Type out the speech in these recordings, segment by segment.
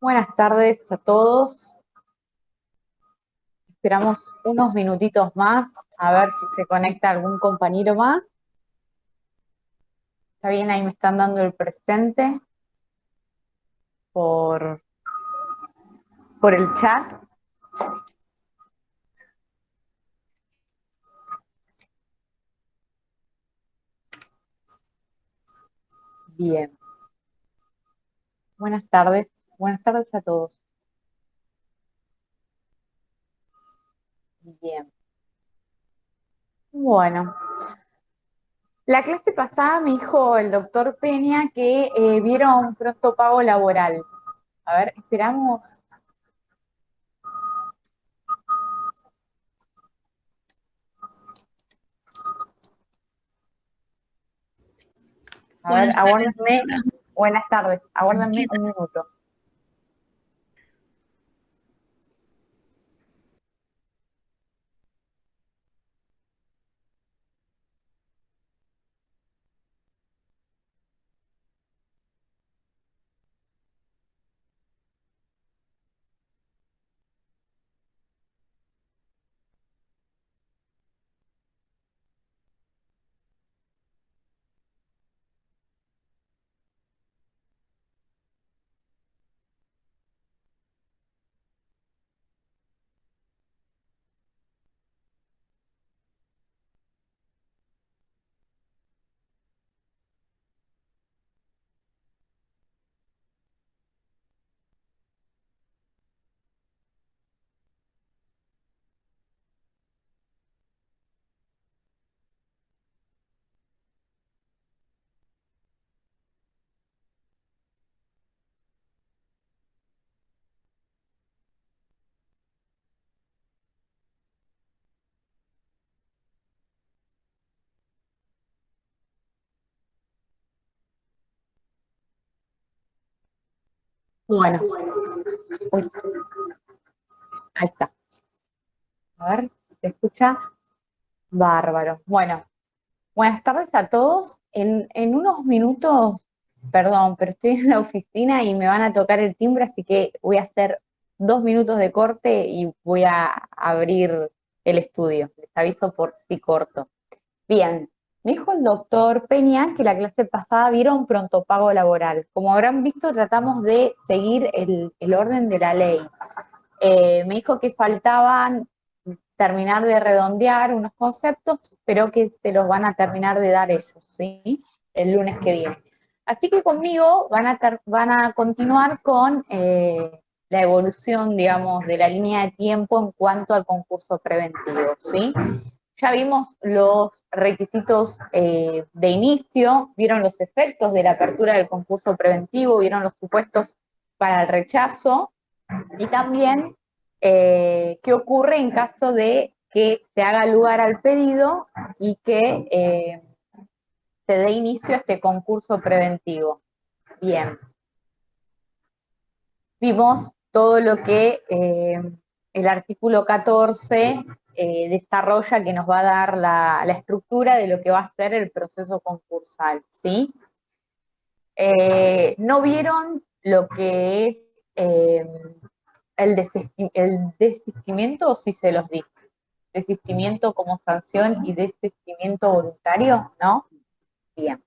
Buenas tardes a todos. Esperamos unos minutitos más a ver si se conecta algún compañero más. Está bien, ahí me están dando el presente por, por el chat. Bien. Buenas tardes. Buenas tardes a todos. Bien. Bueno, la clase pasada me dijo el doctor Peña que vieron pronto pago laboral. A ver, esperamos. A ver, Buenas tardes, aguárdenme. doctora. Buenas tardes. Aguárdenme ¿Qué un tal? minuto. Bueno, uy, ahí está. A ver, ¿se escucha? Bárbaro. Bueno, buenas tardes a todos. En unos minutos, perdón, pero estoy en la oficina y me van a tocar el timbre, así que voy a hacer 2 minutos de corte y voy a abrir el estudio. Les aviso por si corto. Bien, me dijo el doctor Peña que la clase pasada vieron pronto pago laboral. Como habrán visto, tratamos de seguir el orden de la ley. Me dijo que faltaban terminar de redondear unos conceptos, pero que se los van a terminar de dar ellos, ¿sí? El lunes que viene. Así que conmigo van a continuar con la evolución, digamos, de la línea de tiempo en cuanto al concurso preventivo, ¿sí? Ya vimos los requisitos de inicio, vieron los efectos de la apertura del concurso preventivo, vieron los supuestos para el rechazo, y también qué ocurre en caso de que se haga lugar al pedido y que se dé inicio a este concurso preventivo. Bien, vimos todo lo que el artículo 14 desarrolla, que nos va a dar la estructura de lo que va a ser el proceso concursal, ¿sí? No vieron lo que es el desistimiento, o si se los di, desistimiento como sanción y desistimiento voluntario, ¿no? Bien.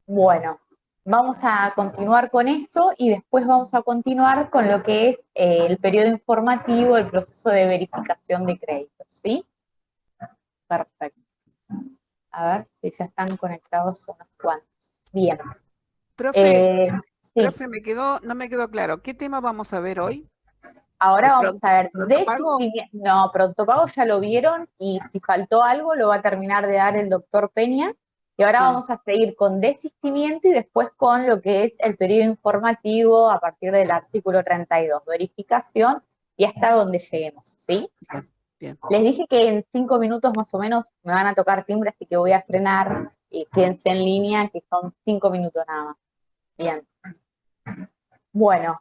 Bueno, vamos a continuar con eso y después vamos a continuar con lo que es el periodo informativo, el proceso de verificación de créditos, ¿sí? Perfecto. A ver si ya están conectados unos cuantos. Bien. Profe, Eh, sí, profe, no me quedó claro. ¿Qué tema vamos a ver hoy? ahora vamos a ver Pronto pago? desistimiento. No, pronto pago ya lo vieron y si faltó algo lo va a terminar de dar el doctor Peña. Y ahora Ah, vamos a seguir con desistimiento y después con lo que es el periodo informativo a partir del artículo 32, verificación y hasta donde lleguemos, ¿sí? bien, bien. Les dije que en 5 minutos más o menos me van a tocar timbre, así que voy a frenar y quédense en línea, que son 5 minutos nada más. Bien. Bueno,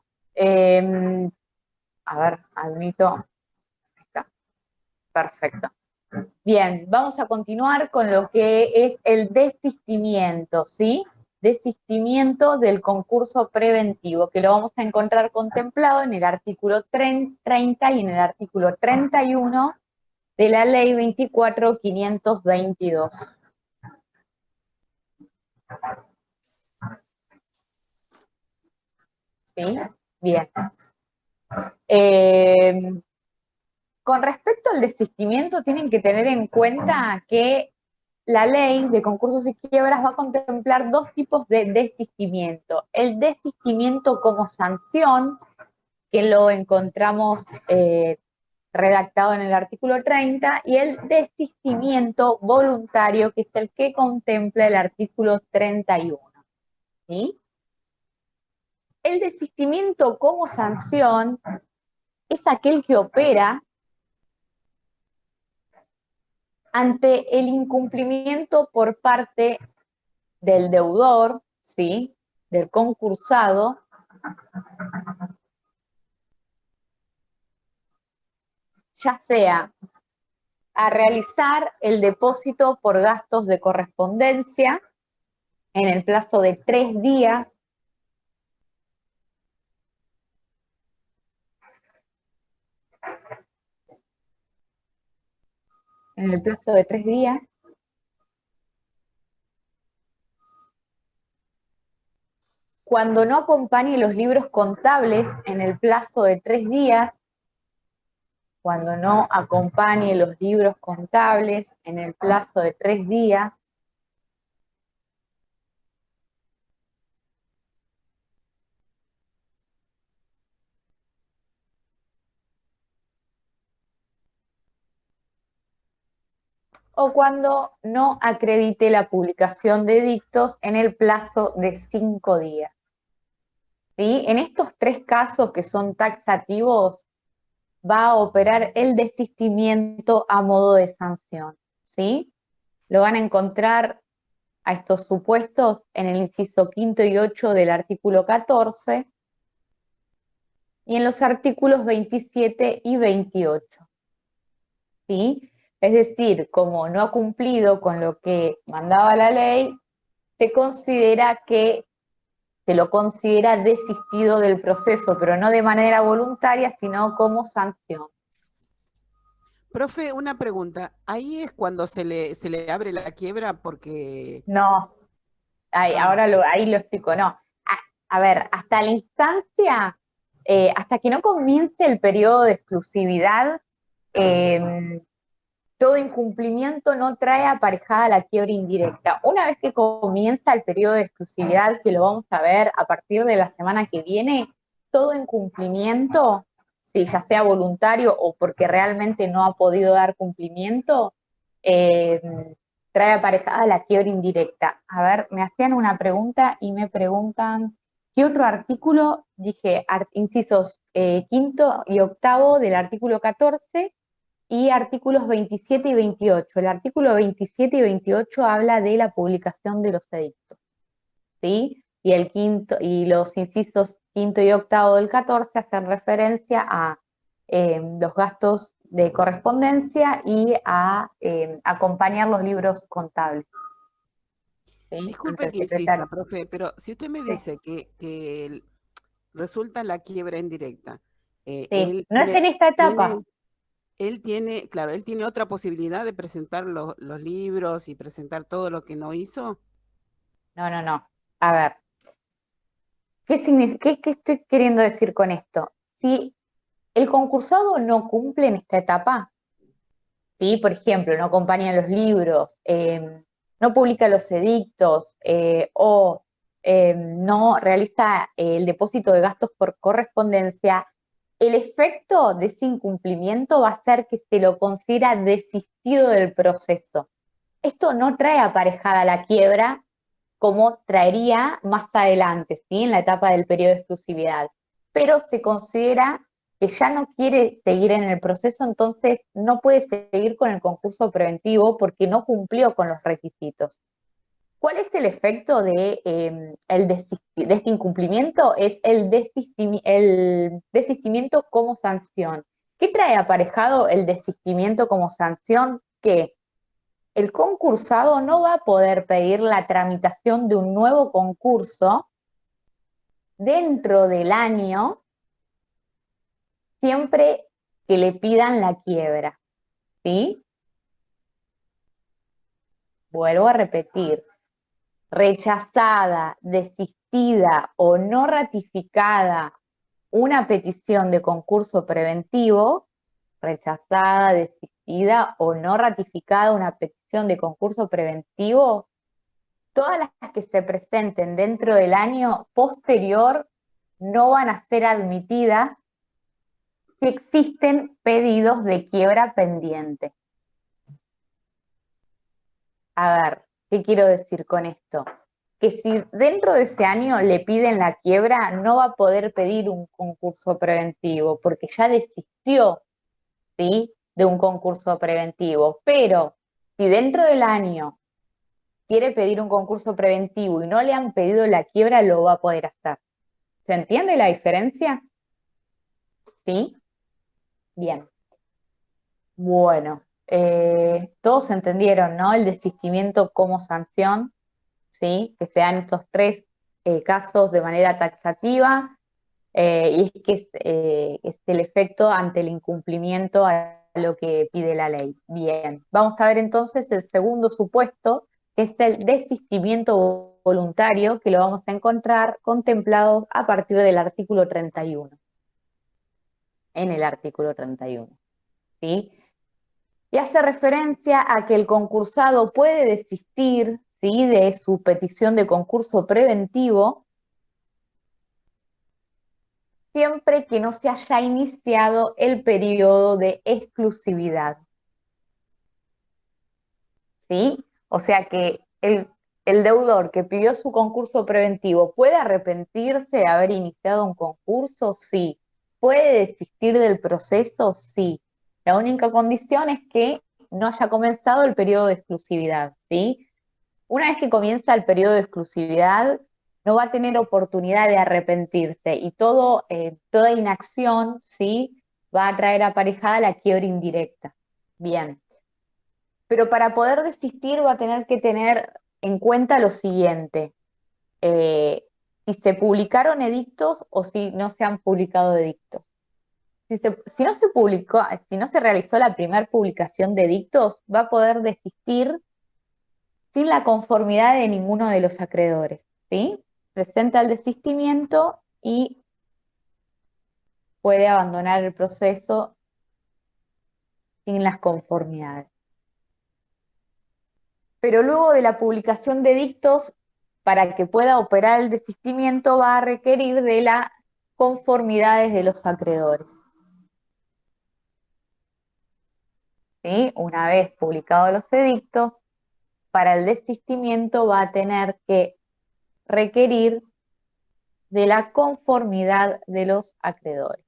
a ver, admito. Está, perfecto. Bien, vamos a continuar con lo que es el desistimiento, ¿sí? desistimiento del concurso preventivo, que lo vamos a encontrar contemplado en el artículo 30 y en el artículo 31 de la Ley 24.522. ¿Sí? Bien. Con respecto al desistimiento, tienen que tener en cuenta que la ley de concursos y quiebras va a contemplar dos tipos de desistimiento. El desistimiento como sanción, que lo encontramos redactado en el artículo 30, y el desistimiento voluntario, que es el que contempla el artículo 31. ¿Sí? El desistimiento como sanción es aquel que opera ante el incumplimiento por parte del deudor, ¿sí?, del concursado, ya sea a realizar el depósito por gastos de correspondencia en el plazo de 3 días, cuando no acompañe los libros contables en el plazo de 3 días, cuando no acompañe los libros contables en el plazo de 3 días, o cuando no acredite la publicación de edictos en el plazo de 5 días. ¿Sí? En estos 3 casos que son taxativos, va a operar el desistimiento a modo de sanción. ¿Sí? Lo van a encontrar a estos supuestos en el inciso 5 y 8 del artículo 14 y en los artículos 27 y 28. ¿Sí? Es decir, como no ha cumplido con lo que mandaba la ley, se lo considera desistido del proceso, pero no de manera voluntaria, sino como sanción. Profe, una pregunta. Ahí es cuando se le abre la quiebra porque... No, Ah, ahí lo explico, no. A ver, hasta la instancia, hasta que no comience el periodo de exclusividad, todo incumplimiento no trae aparejada la quiebra indirecta. Una vez que comienza el periodo de exclusividad, que lo vamos a ver a partir de la semana que viene, todo incumplimiento, si ya sea voluntario o porque realmente no ha podido dar cumplimiento, eh, trae aparejada la quiebra indirecta. A ver, me hacían una pregunta y me preguntan, ¿qué otro artículo? Dije, incisos quinto y octavo del artículo 14 y artículos 27 y 28. El artículo 27 y 28 habla de la publicación de los edictos, ¿sí? Y el quinto, y los incisos quinto y octavo del 14 hacen referencia a los gastos de correspondencia y a acompañar los libros contables, ¿sí? Ante disculpe el que insista, secretario. profe, pero si usted me Sí, dice resulta la quiebra indirecta, sí. No es en esta etapa. tiene, claro, él tiene otra posibilidad de presentar los libros y presentar todo lo que no hizo. No, no, no. A ver, ¿qué estoy queriendo decir con esto? Si el concursado no cumple en esta etapa, ¿sí? Por ejemplo, no acompaña los libros, no publica los edictos o no realiza el depósito de gastos por correspondencia, el efecto de ese incumplimiento va a ser que se lo considera desistido del proceso. Esto no trae aparejada la quiebra como traería más adelante, ¿sí? En la etapa del periodo de exclusividad. Pero se considera que ya no quiere seguir en el proceso, entonces no puede seguir con el concurso preventivo porque no cumplió con los requisitos. ¿Cuál es el efecto de este incumplimiento? Es el desistimiento como sanción. ¿Qué trae aparejado el desistimiento como sanción? Que el concursado no va a poder pedir la tramitación de un nuevo concurso dentro del año siempre que le pidan la quiebra, ¿sí? Vuelvo a repetir, rechazada, desistida o no ratificada una petición de concurso preventivo, rechazada, desistida o no ratificada una petición de concurso preventivo, todas las que se presenten dentro del año posterior no van a ser admitidas si existen pedidos de quiebra pendiente. A ver, ¿qué quiero decir con esto? Que si dentro de ese año le piden la quiebra, no va a poder pedir un concurso preventivo, porque ya desistió, ¿sí?, de un concurso preventivo. Pero si dentro del año quiere pedir un concurso preventivo y no le han pedido la quiebra, lo va a poder hacer. ¿Se entiende la diferencia? ¿Sí? Bien. Bueno, todos entendieron, ¿no? El desistimiento como sanción, ¿sí? Que se dan estos tres casos de manera taxativa, y es que es el efecto ante el incumplimiento a lo que pide la ley. Bien, vamos a ver entonces el segundo supuesto, que es el desistimiento voluntario, que lo vamos a encontrar contemplado a partir del artículo 31, en el artículo 31, ¿sí? Y hace referencia a que el concursado puede desistir, ¿sí?, de su petición de concurso preventivo siempre que no se haya iniciado el periodo de exclusividad, ¿sí? O sea que el deudor que pidió su concurso preventivo puede arrepentirse de haber iniciado un concurso, sí. Puede desistir del proceso, sí. La única condición es que no haya comenzado el periodo de exclusividad, ¿sí? Una vez que comienza el periodo de exclusividad, no va a tener oportunidad de arrepentirse y toda inacción, ¿sí?, va a traer aparejada la quiebra indirecta. Bien, pero para poder desistir va a tener que tener en cuenta lo siguiente: eh, si se publicaron edictos o si no se han publicado edictos. Si no se publicó, si no se realizó la primera publicación de edictos, va a poder desistir sin la conformidad de ninguno de los acreedores, ¿sí? Presenta el desistimiento y puede abandonar el proceso sin las conformidades. Pero luego de la publicación de edictos, para que pueda operar el desistimiento, va a requerir de las conformidades de los acreedores, ¿sí? Una vez publicados los edictos, para el desistimiento va a tener que requerir de la conformidad de los acreedores.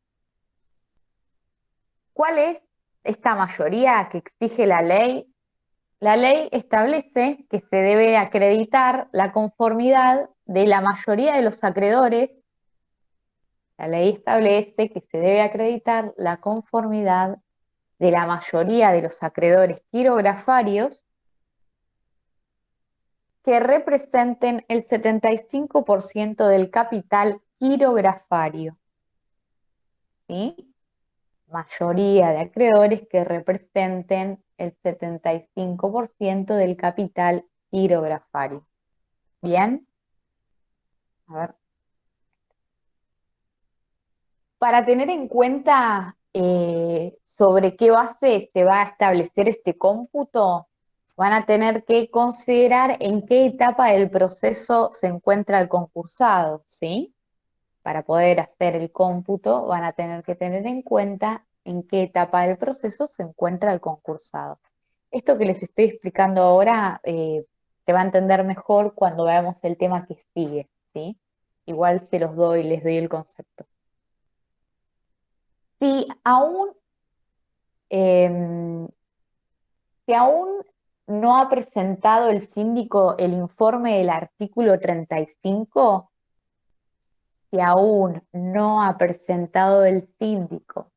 ¿Cuál es esta mayoría que exige la ley? La ley establece que se debe acreditar la conformidad de la mayoría de los acreedores. La ley establece que se debe acreditar la conformidad de la mayoría de los acreedores quirografarios que representen el 75% del capital quirografario, ¿sí? Mayoría de acreedores que representen el 75% del capital quirografario. Bien, a ver. Para tener en cuenta sobre qué base se va a establecer este cómputo, van a tener que considerar en qué etapa del proceso se encuentra el concursado, ¿sí? Para poder hacer el cómputo, van a tener que tener en cuenta en qué etapa del proceso se encuentra el concursado. Esto que les estoy explicando ahora se va a entender mejor cuando veamos el tema que sigue, ¿sí? Igual les doy el concepto. Si aún, em, si aún no ha presentado el síndico el informe del artículo 35, si aún no ha presentado el síndico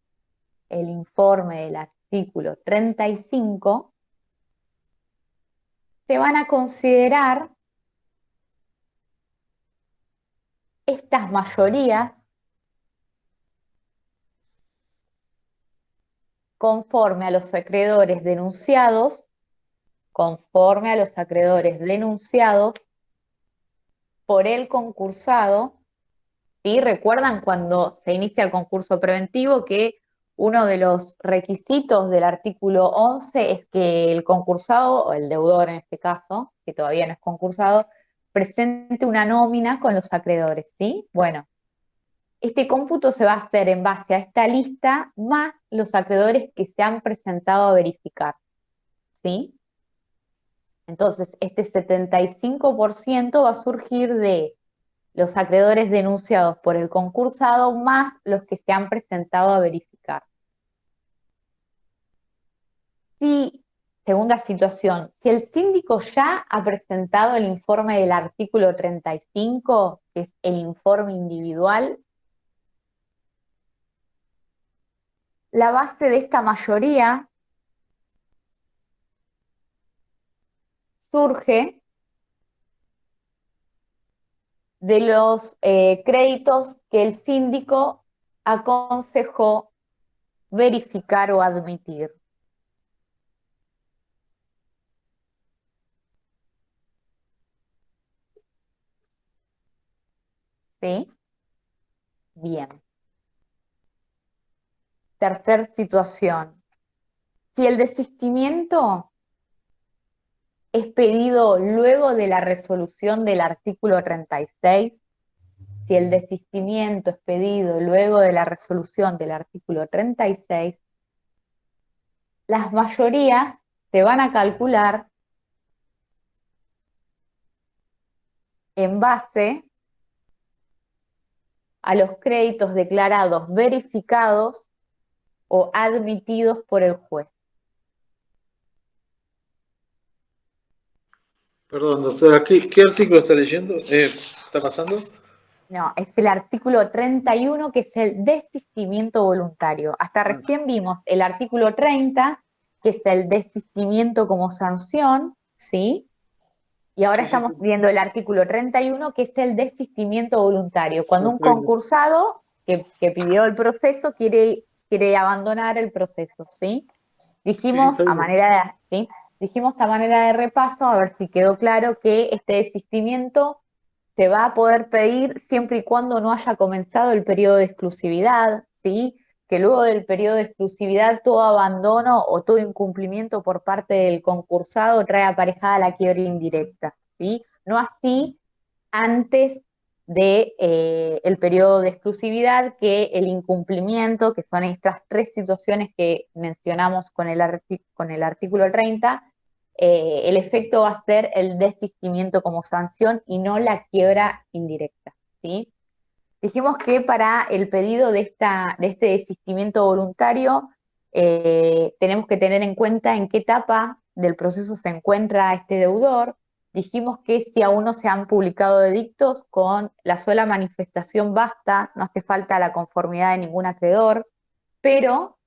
el informe del artículo 35, se van a considerar estas mayorías conforme a los acreedores denunciados, por el concursado. ¿Sí? ¿Recuerdan cuando se inicia el concurso preventivo que uno de los requisitos del artículo 11 es que el concursado, o el deudor en este caso, que todavía no es concursado, presente una nómina con los acreedores, ¿sí? Bueno, este cómputo se va a hacer en base a esta lista más los acreedores que se han presentado a verificar, ¿sí? Entonces, este 75% va a surgir de los acreedores denunciados por el concursado más los que se han presentado a verificar. Si, segunda situación, si el síndico ya ha presentado el informe del artículo 35, que es el informe individual, la base de esta mayoría surge de los créditos que el síndico aconsejó verificar o admitir. ¿Sí? Bien. Tercer situación. Si el desistimiento es pedido luego de la resolución del artículo 36, si el desistimiento es pedido luego de la resolución del artículo 36, las mayorías se van a calcular en base a los créditos declarados verificados o admitidos por el juez. Perdón, doctora, ¿qué artículo está leyendo? ¿Está pasando? No, es el artículo 31, que es el desistimiento voluntario. Hasta recién vimos el artículo 30, que es el desistimiento como sanción, ¿sí? Y ahora Sí, sí, estamos viendo el artículo 31, que es el desistimiento voluntario. Cuando un perfecto. concursado que pidió el proceso quiere abandonar el proceso, ¿sí? Sí, sí, Dijimos está a bien. manera de, ¿sí? Dijimos a manera de repaso, a ver si quedó claro, que este desistimiento se va a poder pedir siempre y cuando no haya comenzado el periodo de exclusividad, ¿sí? Que luego del periodo de exclusividad todo abandono o todo incumplimiento por parte del concursado trae aparejada la quiebra indirecta, ¿sí? No así antes de el periodo de exclusividad, que el incumplimiento, que son estas tres situaciones que mencionamos con el artículo 30, el efecto va a ser el desistimiento como sanción y no la quiebra indirecta, ¿sí? Dijimos que para el pedido de este desistimiento voluntario tenemos que tener en cuenta en qué etapa del proceso se encuentra este deudor. Dijimos que si aún no se han publicado edictos, con la sola manifestación basta, no hace falta la conformidad de ningún acreedor, pero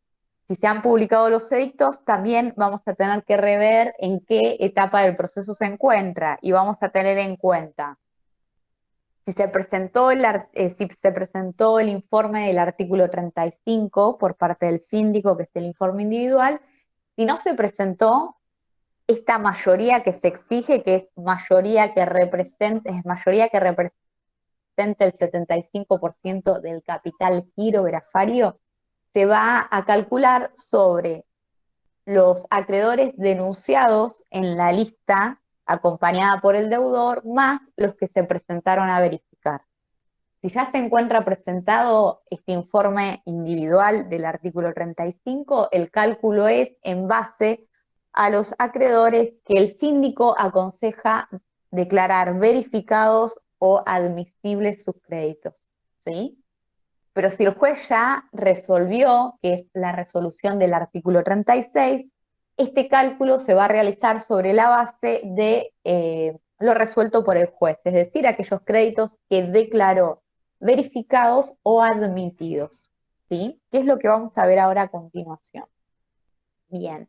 si se han publicado los edictos, también vamos a tener que rever en qué etapa del proceso se encuentra y vamos a tener en cuenta si se presentó el informe del artículo 35 por parte del síndico, que es el informe individual. Si no se presentó esta mayoría que se exige, que es mayoría que represente el 75% del capital girografario, se va a calcular sobre los acreedores denunciados en la lista acompañada por el deudor, más los que se presentaron a verificar. Si ya se encuentra presentado este informe individual del artículo 35, el cálculo es en base a los acreedores que el síndico aconseja declarar verificados o admisibles sus créditos, ¿sí? Pero si el juez ya resolvió, que es la resolución del artículo 36, este cálculo se va a realizar sobre la base de lo resuelto por el juez, es decir, aquellos créditos que declaró verificados o admitidos, ¿sí? ¿Qué es lo que vamos a ver ahora a continuación? Bien.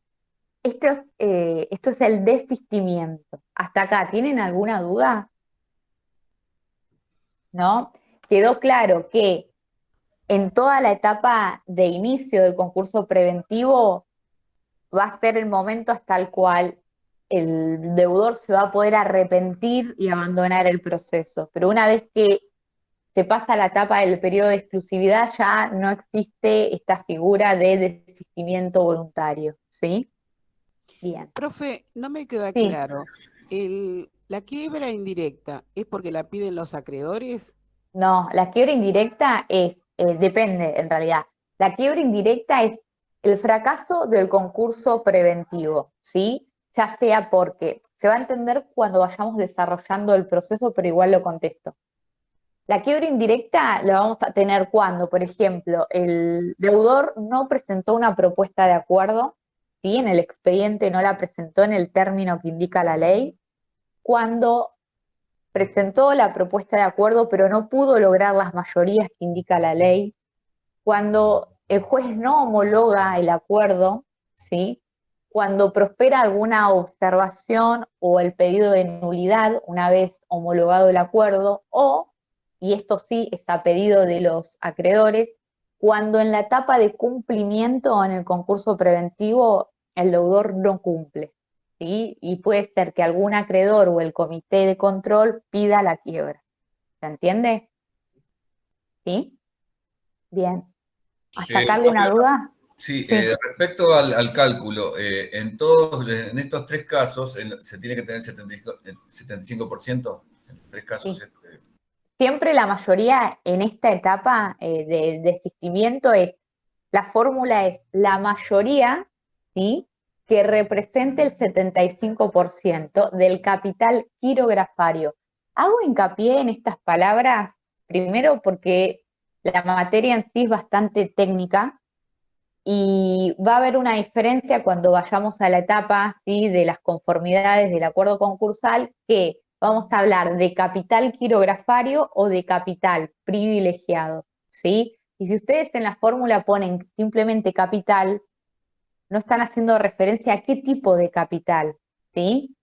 esto es el desistimiento. ¿Hasta acá tienen alguna duda? ¿No? Quedó claro que en toda la etapa de inicio del concurso preventivo va a ser el momento hasta el cual el deudor se va a poder arrepentir y abandonar el proceso. Pero una vez que se pasa la etapa del periodo de exclusividad, ya no existe esta figura de desistimiento voluntario, ¿sí? Bien. Profe, no me queda Sí, claro. ¿La quiebra indirecta es porque la piden los acreedores? no, la quiebra indirecta depende en realidad. La quiebra indirecta es el fracaso del concurso preventivo, ¿sí? Ya sea porque se va a entender cuando vayamos desarrollando el proceso, pero igual lo contesto. La quiebra indirecta la vamos a tener cuando, por ejemplo, el deudor no presentó una propuesta de acuerdo, ¿sí? En el expediente no la presentó en el término que indica la ley, cuando presentó la propuesta de acuerdo pero no pudo lograr las mayorías que indica la ley, cuando el juez no homologa el acuerdo, ¿sí? Cuando prospera alguna observación o el pedido de nulidad una vez homologado el acuerdo, o, y esto sí es a pedido de los acreedores, cuando en la etapa de cumplimiento en el concurso preventivo el deudor no cumple, ¿sí? Y puede ser que algún acreedor o el comité de control pida la quiebra. ¿Se entiende? ¿Sí? Bien. ¿Hasta acá Profe, alguna duda? sí, Sí. respecto al cálculo, en estos tres casos se tiene que tener 75%, en tres casos. Sí. Siempre la mayoría en esta etapa de desistimiento la fórmula es la mayoría, ¿sí? Que represente el 75% del capital quirografario. Hago hincapié en estas palabras, primero porque la materia en sí es bastante técnica, y va a haber una diferencia cuando vayamos a la etapa, ¿sí? De las conformidades del acuerdo concursal, que vamos a hablar de capital quirografario o de capital privilegiado, ¿sí? Y si ustedes en la fórmula ponen simplemente capital, no están haciendo referencia a qué tipo de capital, ¿sí?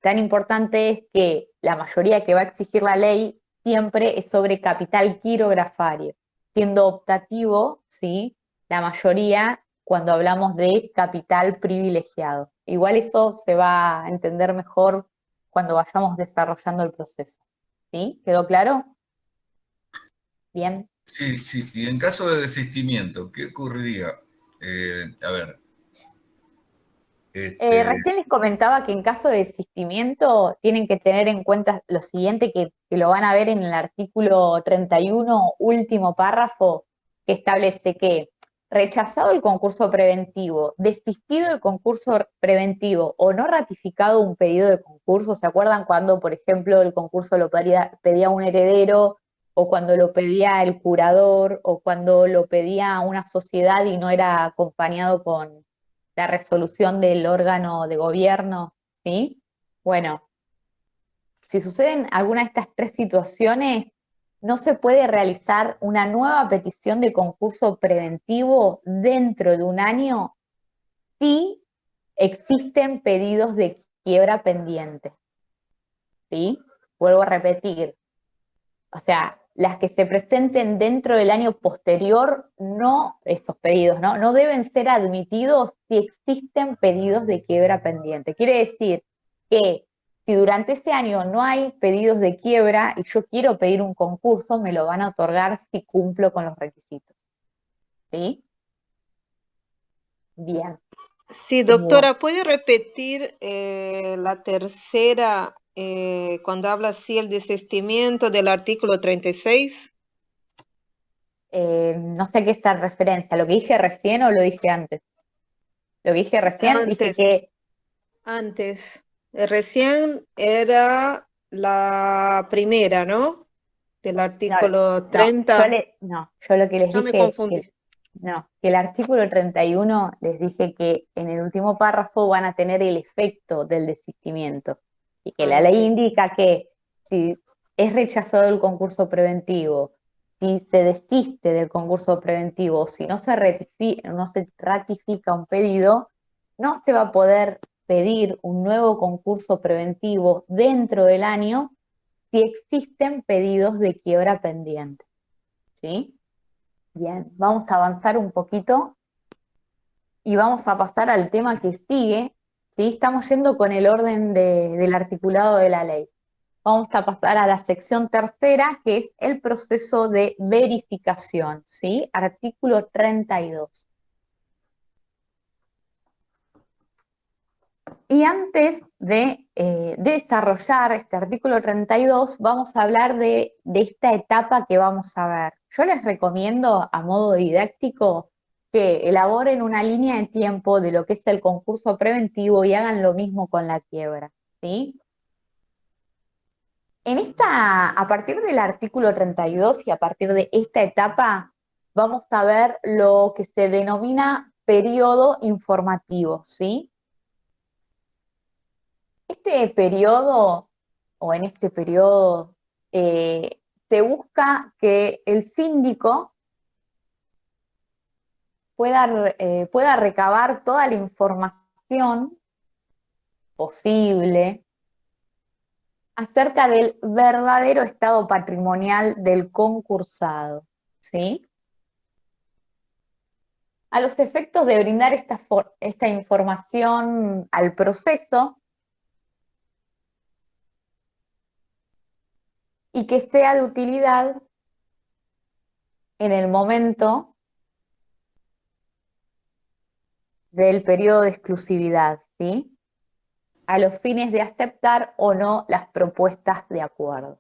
Tan importante es que la mayoría que va a exigir la ley siempre es sobre capital quirografario, siendo optativo, ¿sí? La mayoría cuando hablamos de capital privilegiado. Igual eso se va a entender mejor cuando vayamos desarrollando el proceso. ¿Sí? ¿Quedó claro? Bien. Sí, sí. Y en caso de desistimiento, ¿qué ocurriría? A ver, este, Recién les comentaba que en caso de desistimiento tienen que tener en cuenta lo siguiente, que lo van a ver en el artículo 31, último párrafo, que establece que rechazado el concurso preventivo, desistido el concurso preventivo o no ratificado un pedido de concurso. ¿Se acuerdan cuando, por ejemplo, el concurso lo pedía un heredero, o cuando lo pedía el curador, o cuando lo pedía una sociedad y no era acompañado con la resolución del órgano de gobierno, ¿sí? Bueno, si suceden alguna de estas tres situaciones, no se puede realizar una nueva petición de concurso preventivo dentro de un año si existen pedidos de quiebra pendientes, ¿sí? Vuelvo a repetir, o sea, las que se presenten dentro del año posterior, no, esos pedidos, ¿no? No deben ser admitidos si existen pedidos de quiebra pendiente. Quiere decir que si durante ese año no hay pedidos de quiebra y yo quiero pedir un concurso, me lo van a otorgar si cumplo con los requisitos. ¿Sí? Bien. Sí, Bueno. doctora, ¿puede repetir la tercera cuando habla así el desistimiento del artículo 36? No sé qué es esta referencia, ¿lo que dije recién o lo dije antes? Lo que dije recién, dije Antes, que antes. Recién era la primera, ¿no? Del no, artículo no, 30. yo lo que les Ya me dije es confundí. que el artículo 31 les dije que en el último párrafo van a tener el efecto del desistimiento y que la Ah, ley sí. indica que si es rechazado el concurso preventivo, si se desiste del concurso preventivo, si no se ratifica un pedido, no se va a poder pedir un nuevo concurso preventivo dentro del año si existen pedidos de quiebra pendientes. ¿Sí? Bien, vamos a avanzar un poquito y vamos a pasar al tema que sigue. ¿Sí? Estamos yendo con el orden del articulado de la ley. Vamos a pasar a la sección tercera, que es el proceso de verificación. ¿Sí? Artículo 32. Y antes de desarrollar este artículo 32, vamos a hablar de esta etapa que vamos a ver. Yo les recomiendo, a modo didáctico, que elaboren una línea de tiempo de lo que es el concurso preventivo y hagan lo mismo con la quiebra, ¿sí? A partir del artículo 32 y a partir de esta etapa, vamos a ver lo que se denomina periodo informativo, ¿sí? Este periodo, o en este periodo, se busca que el síndico pueda recabar toda la información posible acerca del verdadero estado patrimonial del concursado, ¿sí? A los efectos de brindar esta información al proceso, y que sea de utilidad en el momento del periodo de exclusividad, ¿sí? A los fines de aceptar o no las propuestas de acuerdo.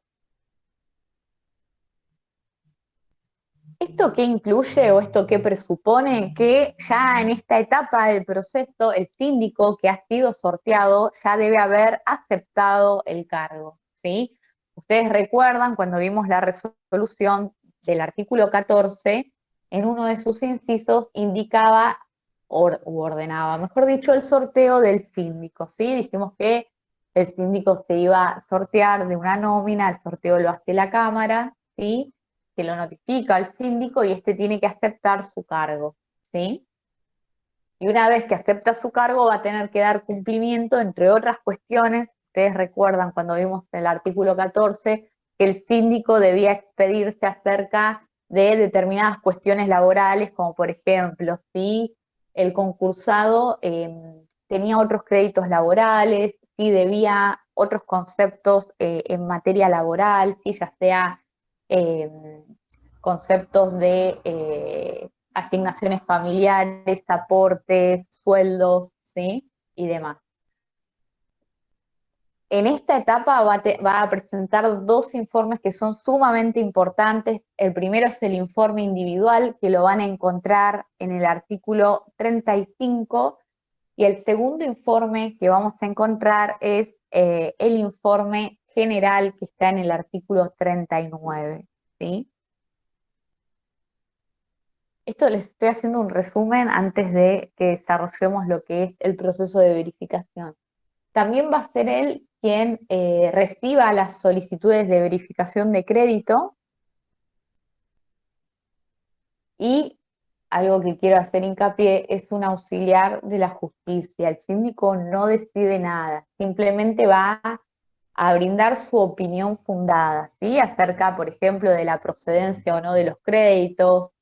¿Esto qué incluye o esto qué presupone? Que ya en esta etapa del proceso, el síndico que ha sido sorteado ya debe haber aceptado el cargo, ¿sí? Ustedes recuerdan cuando vimos la resolución del artículo 14, en uno de sus incisos indicaba u ordenaba, mejor dicho, el sorteo del síndico, ¿sí? Dijimos que el síndico se iba a sortear de una nómina, el sorteo lo hace la Cámara, ¿sí? Se lo notifica al síndico y este tiene que aceptar su cargo, ¿sí? Y una vez que acepta su cargo va a tener que dar cumplimiento, entre otras cuestiones. Ustedes recuerdan cuando vimos el artículo 14 que el síndico debía expedirse acerca de determinadas cuestiones laborales, como por ejemplo, si el concursado tenía otros créditos laborales, si debía otros conceptos en materia laboral, si ya sea eh, conceptos de asignaciones familiares, aportes, sueldos, ¿sí? Y demás. En esta etapa va a presentar dos informes que son sumamente importantes. El primero es el informe individual, que lo van a encontrar en el artículo 35, y el segundo informe que vamos a encontrar es el informe general, que está en el artículo 39, ¿sí? Esto les estoy haciendo un resumen antes de que desarrollemos lo que es el proceso de verificación. También va a ser él quien reciba las solicitudes de verificación de crédito, y algo que quiero hacer hincapié es un auxiliar de la justicia. El síndico no decide nada, simplemente va a brindar su opinión fundada, ¿sí? Acerca, por ejemplo, de la procedencia o no de los créditos,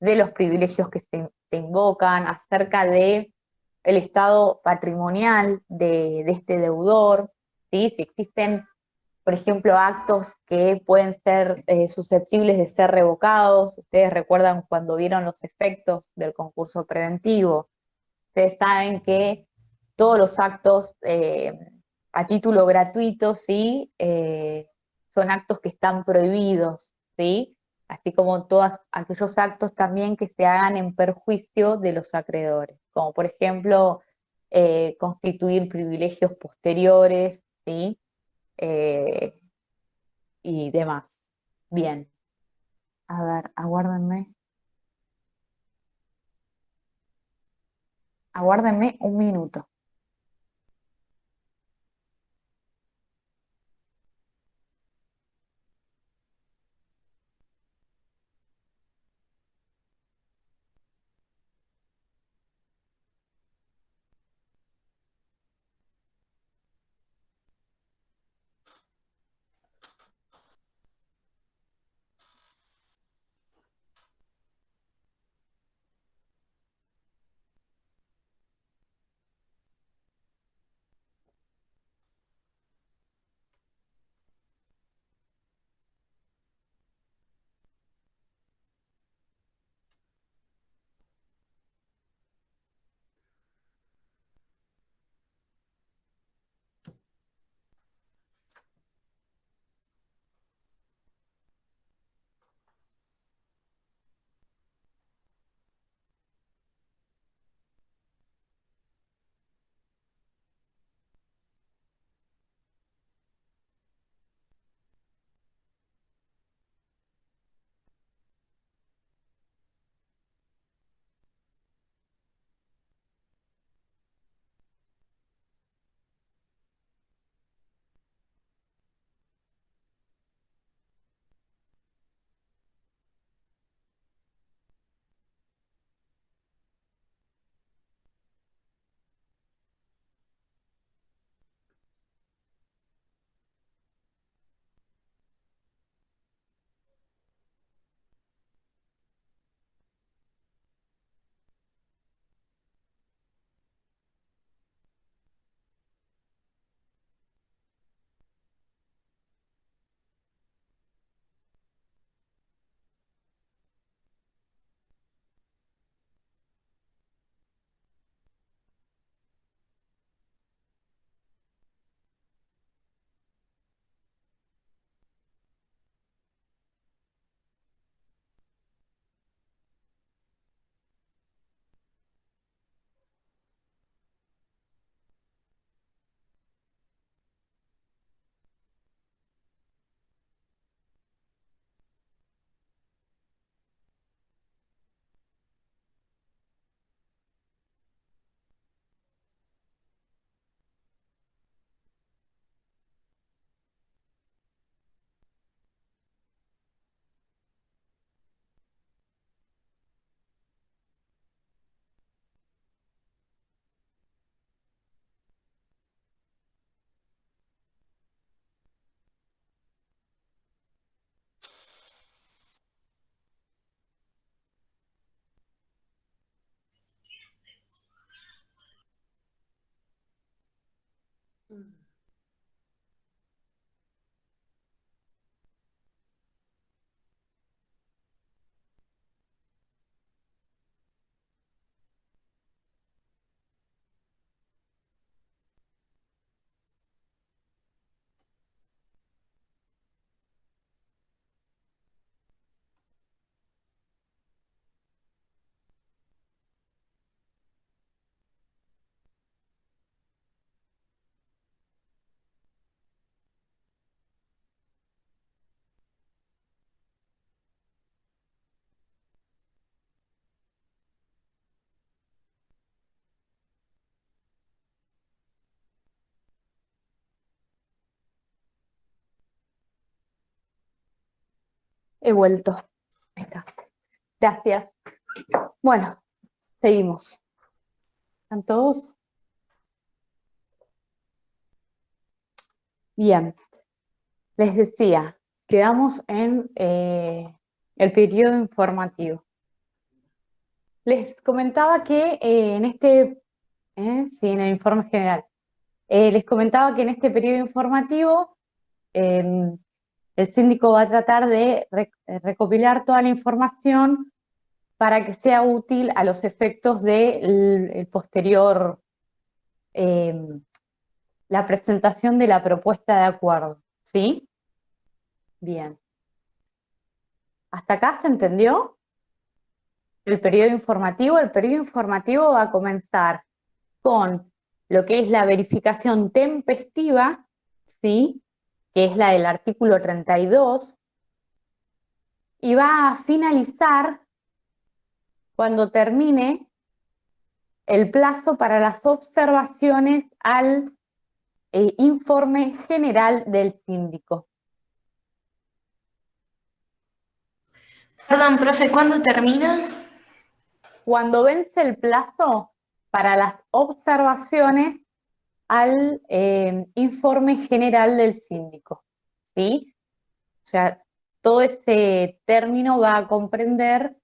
de los privilegios que se invocan, acerca de el estado patrimonial de este deudor, ¿sí? Si existen, por ejemplo, actos que pueden ser susceptibles de ser revocados. Ustedes recuerdan cuando vieron los efectos del concurso preventivo. Ustedes saben que todos los actos a título gratuito, ¿sí? Son actos que están prohibidos, ¿sí? Así como todos aquellos actos también que se hagan en perjuicio de los acreedores, como por ejemplo constituir privilegios posteriores, ¿sí? Eh, y demás. Bien, a ver, aguárdenme un minuto. He vuelto. Ahí está. Gracias. Bueno, seguimos. ¿Están todos? Bien. Les decía, quedamos en el periodo informativo. Les comentaba que sí, en el informe general, les comentaba que en este periodo informativo el síndico va a tratar de recopilar toda la información para que sea útil a los efectos del posterior, la presentación de la propuesta de acuerdo, ¿sí? Bien. ¿Hasta acá se entendió? El periodo informativo va a comenzar con lo que es la verificación tempestiva, ¿sí? Que es la del artículo 32, y va a finalizar cuando termine el plazo para las observaciones al informe general del síndico. Perdón, profe, ¿cuándo termina? Cuando vence el plazo para las observaciones al informe general del síndico, ¿sí? O sea, todo ese término va a comprender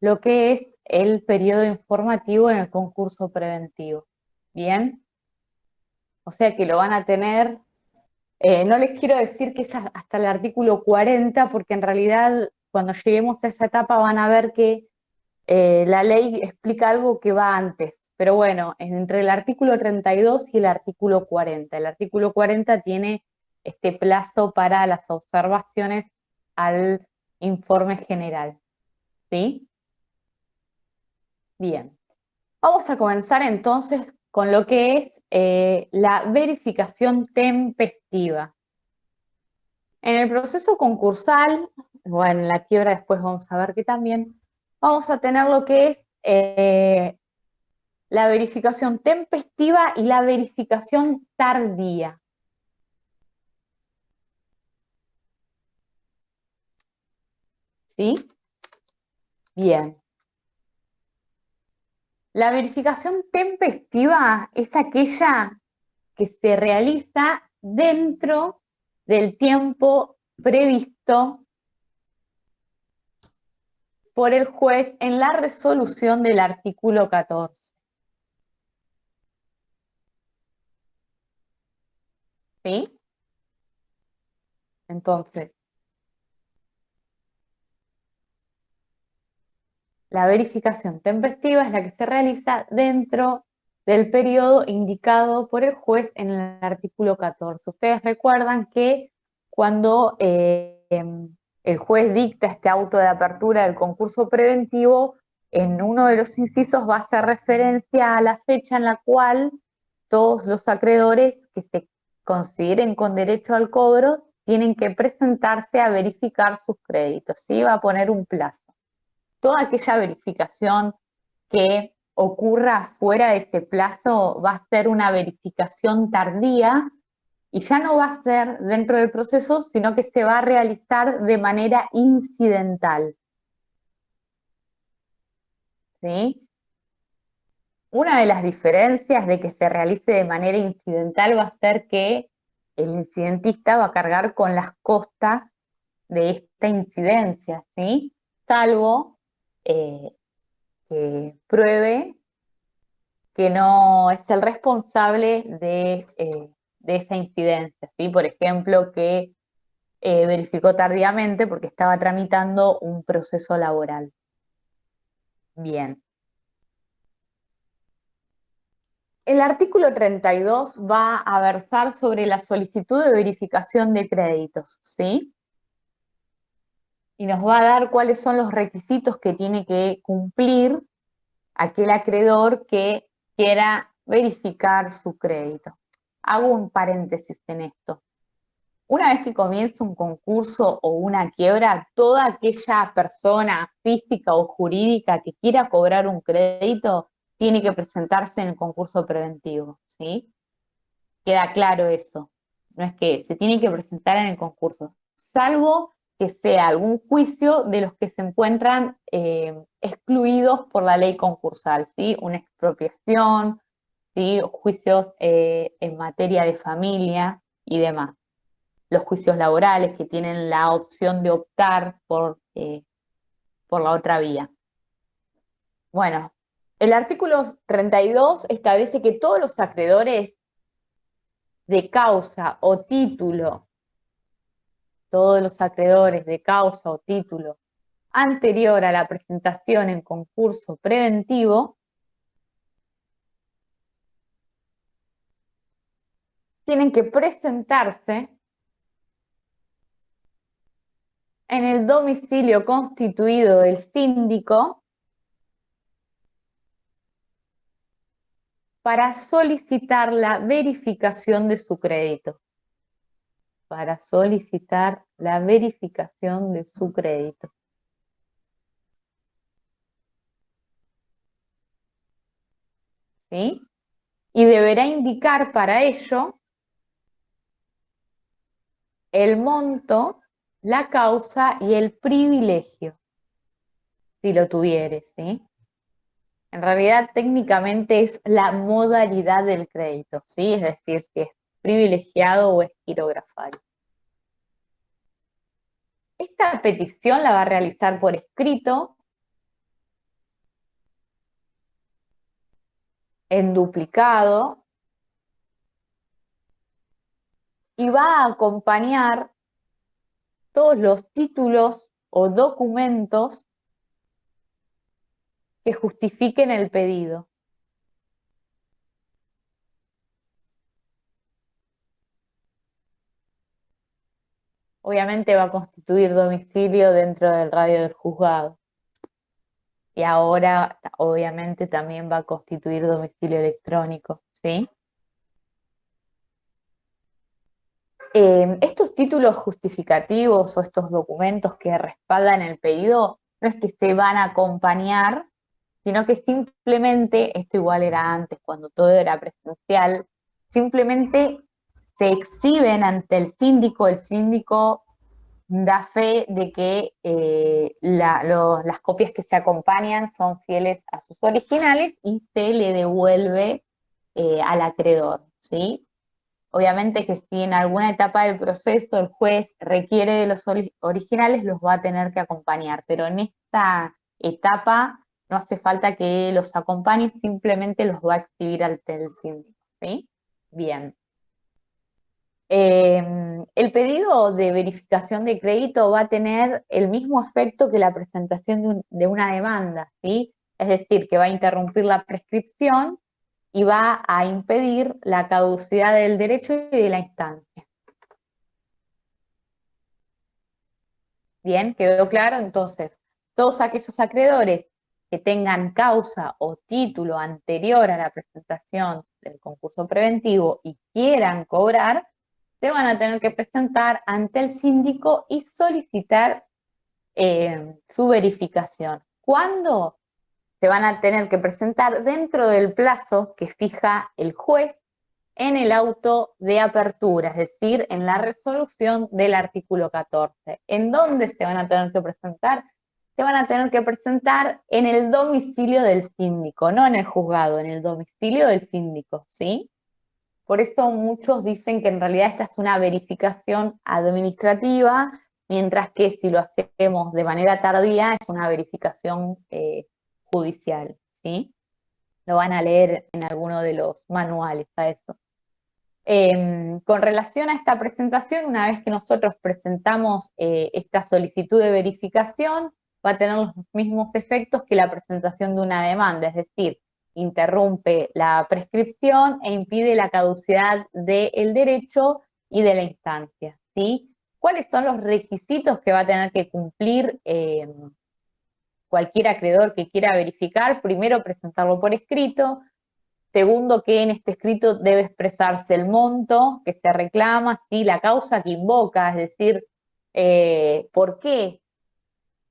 lo que es el periodo informativo en el concurso preventivo. ¿Bien? O sea que lo van a tener, no les quiero decir que es hasta el artículo 40, porque en realidad cuando lleguemos a esa etapa van a ver que la ley explica algo que va antes. Pero bueno, entre el artículo 32 y el artículo 40. El artículo 40 tiene este plazo para las observaciones al informe general. ¿Sí? Bien. Vamos a comenzar entonces con lo que es la verificación tempestiva. En el proceso concursal, bueno, en la quiebra después vamos a ver que también, vamos a tener lo que es la verificación tempestiva y la verificación tardía. ¿Sí? Bien. La verificación tempestiva es aquella que se realiza dentro del tiempo previsto por el juez en la resolución del artículo 14. ¿Sí? Entonces, la verificación tempestiva es la que se realiza dentro del periodo indicado por el juez en el artículo 14. Ustedes recuerdan que cuando el juez dicta este auto de apertura del concurso preventivo, en uno de los incisos va a hacer referencia a la fecha en la cual todos los acreedores que se consideren con derecho al cobro tienen que presentarse a verificar sus créditos, ¿sí? Va a poner un plazo. Toda aquella verificación que ocurra fuera de ese plazo va a ser una verificación tardía y ya no va a ser dentro del proceso, sino que se va a realizar de manera incidental. ¿Sí? Una de las diferencias de que se realice de manera incidental va a ser que el incidentista va a cargar con las costas de esta incidencia, ¿sí? Salvo que pruebe que no es el responsable de esa incidencia, ¿sí? Por ejemplo, que verificó tardíamente porque estaba tramitando un proceso laboral. Bien. El artículo 32 va a versar sobre la solicitud de verificación de créditos, ¿sí? Y nos va a dar cuáles son los requisitos que tiene que cumplir aquel acreedor que quiera verificar su crédito. Hago un paréntesis en esto. Una vez que comienza un concurso o una quiebra, toda aquella persona física o jurídica que quiera cobrar un crédito tiene que presentarse en el concurso preventivo, ¿sí? Queda claro eso. No es que se tiene que presentar en el concurso, salvo que sea algún juicio de los que se encuentran excluidos por la ley concursal, ¿sí? Una expropiación, ¿sí? Juicios en materia de familia y demás. Los juicios laborales que tienen la opción de optar por la otra vía. Bueno, el artículo 32 establece que todos los acreedores de causa o título, todos los acreedores de causa o título anterior a la presentación en concurso preventivo, tienen que presentarse en el domicilio constituido del síndico para solicitar la verificación de su crédito. Para solicitar la verificación de su crédito. ¿Sí? Y deberá indicar para ello el monto, la causa y el privilegio, si lo tuviere, ¿sí? En realidad, técnicamente es la modalidad del crédito, ¿sí? Es decir, si es privilegiado o es quirografario. Esta petición la va a realizar por escrito, en duplicado, y va a acompañar todos los títulos o documentos que justifiquen el pedido. Obviamente va a constituir domicilio dentro del radio del juzgado. Y ahora, obviamente, también va a constituir domicilio electrónico, ¿sí? Estos títulos justificativos o estos documentos que respaldan el pedido no es que se van a acompañar, sino que simplemente, esto igual era antes, cuando todo era presencial, simplemente se exhiben ante el síndico da fe de que las copias que se acompañan son fieles a sus originales y se le devuelve al acreedor, ¿sí? Obviamente que si en alguna etapa del proceso el juez requiere de los originales, los va a tener que acompañar, pero en esta etapa no hace falta que los acompañe, simplemente los va a exhibir ante el síndico, ¿sí? Bien. El pedido de verificación de crédito va a tener el mismo efecto que la presentación de una demanda, ¿sí? Es decir, que va a interrumpir la prescripción y va a impedir la caducidad del derecho y de la instancia. Bien, ¿quedó claro? Entonces, todos aquellos acreedores que tengan causa o título anterior a la presentación del concurso preventivo y quieran cobrar, se van a tener que presentar ante el síndico y solicitar su verificación. ¿Cuándo? Se van a tener que presentar dentro del plazo que fija el juez en el auto de apertura, es decir, en la resolución del artículo 14. ¿En dónde se van a tener que presentar? Se van a tener que presentar en el domicilio del síndico, no en el juzgado, en el domicilio del síndico, ¿sí? Por eso muchos dicen que en realidad esta es una verificación administrativa, mientras que si lo hacemos de manera tardía es una verificación judicial, ¿sí? Lo van a leer en alguno de los manuales a eso. Con relación a esta presentación, una vez que nosotros presentamos esta solicitud de verificación, va a tener los mismos efectos que la presentación de una demanda, es decir, interrumpe la prescripción e impide la caducidad del derecho y de la instancia, ¿sí? ¿Cuáles son los requisitos que va a tener que cumplir cualquier acreedor que quiera verificar? Primero, presentarlo por escrito. Segundo, que en este escrito debe expresarse el monto que se reclama, ¿sí? La causa que invoca, es decir, por qué